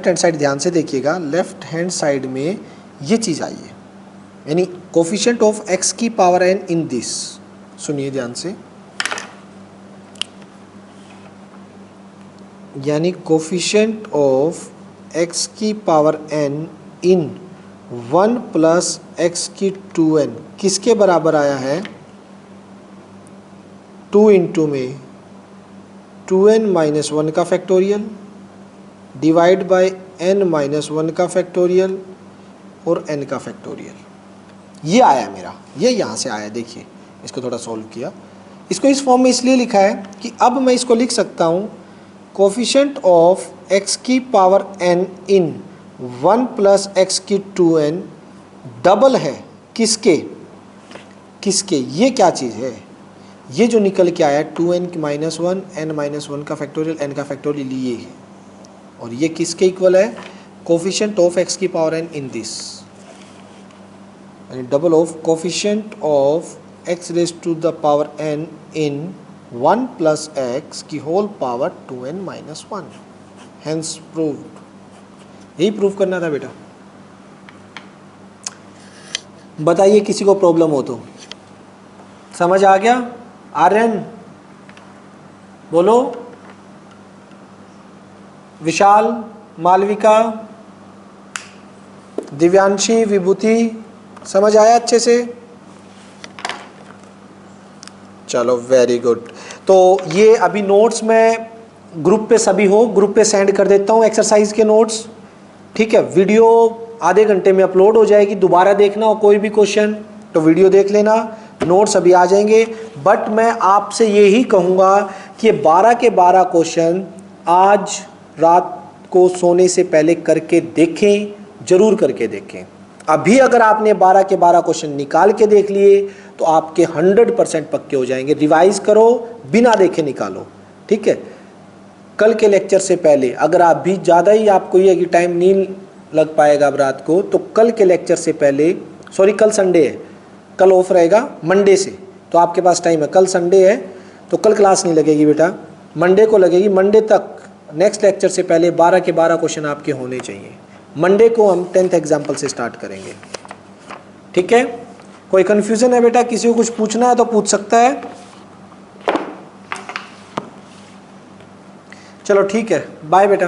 [SPEAKER 1] हैंड साइड ध्यान से देखिएगा, लेफ्ट हैंड साइड में ये चीज़ आई है, यानी कोफिशिएंट ऑफ x की पावर n इन दिस। सुनिए ध्यान से, यानी कोफिशिएंट ऑफ x की power n in 1 plus x की 2n किसके बराबर आया है? 2 इंटू में 2n माइनस 1 का factorial divide by n minus 1 का फैक्टोरियल और n का फैक्टोरियल। ये आया मेरा, ये यहाँ से आया। देखिए इसको थोड़ा सॉल्व किया, इसको इस फॉर्म में इसलिए लिखा है कि अब मैं इसको लिख सकता हूँ कोफिशिएंट ऑफ x की power n in 1 plus x की 2n डबल है किसके? ये क्या चीज़ है? ये जो निकल के आया 2n माइनस 1 n माइनस 1 का फैक्टोरियल n का फैक्टोरियल ये है, और ये किसके इक्वल है? कोफिशिएंट ऑफ x की power n in this, double of coefficient of x raise to the power n in 1 plus x की whole power 2n minus 1। Hence proved. यही प्रूव करना था बेटा। बताइए किसी को प्रॉब्लम हो तो। समझ आ गया? आर्यन बोलो, विशाल, मालविका, दिव्यांशी, विभूति, समझ आया अच्छे से? चलो वेरी गुड। तो ये अभी नोट्स में ग्रुप पे सभी हो, ग्रुप पे सेंड कर देता हूँ एक्सरसाइज के नोट्स, ठीक है? वीडियो आधे घंटे में अपलोड हो जाएगी। दोबारा देखना हो कोई भी क्वेश्चन तो वीडियो देख लेना, नोट्स अभी आ जाएंगे। बट मैं आपसे यही कहूँगा कि 12 के 12 क्वेश्चन आज रात को सोने से पहले करके देखें, जरूर करके देखें। अभी अगर आपने 12 के 12 क्वेश्चन निकाल के देख लिए तो आपके 100% पक्के हो जाएंगे। रिवाइज करो, बिना देखे निकालो, ठीक है? कल के लेक्चर से पहले अगर आप भी ज़्यादा ही आपको ये कि टाइम नहीं लग पाएगा अब रात को, तो कल के लेक्चर से पहले, सॉरी कल संडे है, कल ऑफ रहेगा मंडे से, तो आपके पास टाइम है। कल संडे है तो कल क्लास नहीं लगेगी बेटा, मंडे को लगेगी। मंडे तक नेक्स्ट लेक्चर से पहले 12 के 12 क्वेश्चन आपके होने चाहिए। मंडे को हम 10th एग्जाम्पल से स्टार्ट करेंगे, ठीक है? कोई कन्फ्यूजन है बेटा? किसी को कुछ पूछना है तो पूछ सकता है। चलो ठीक है, बाय बेटा।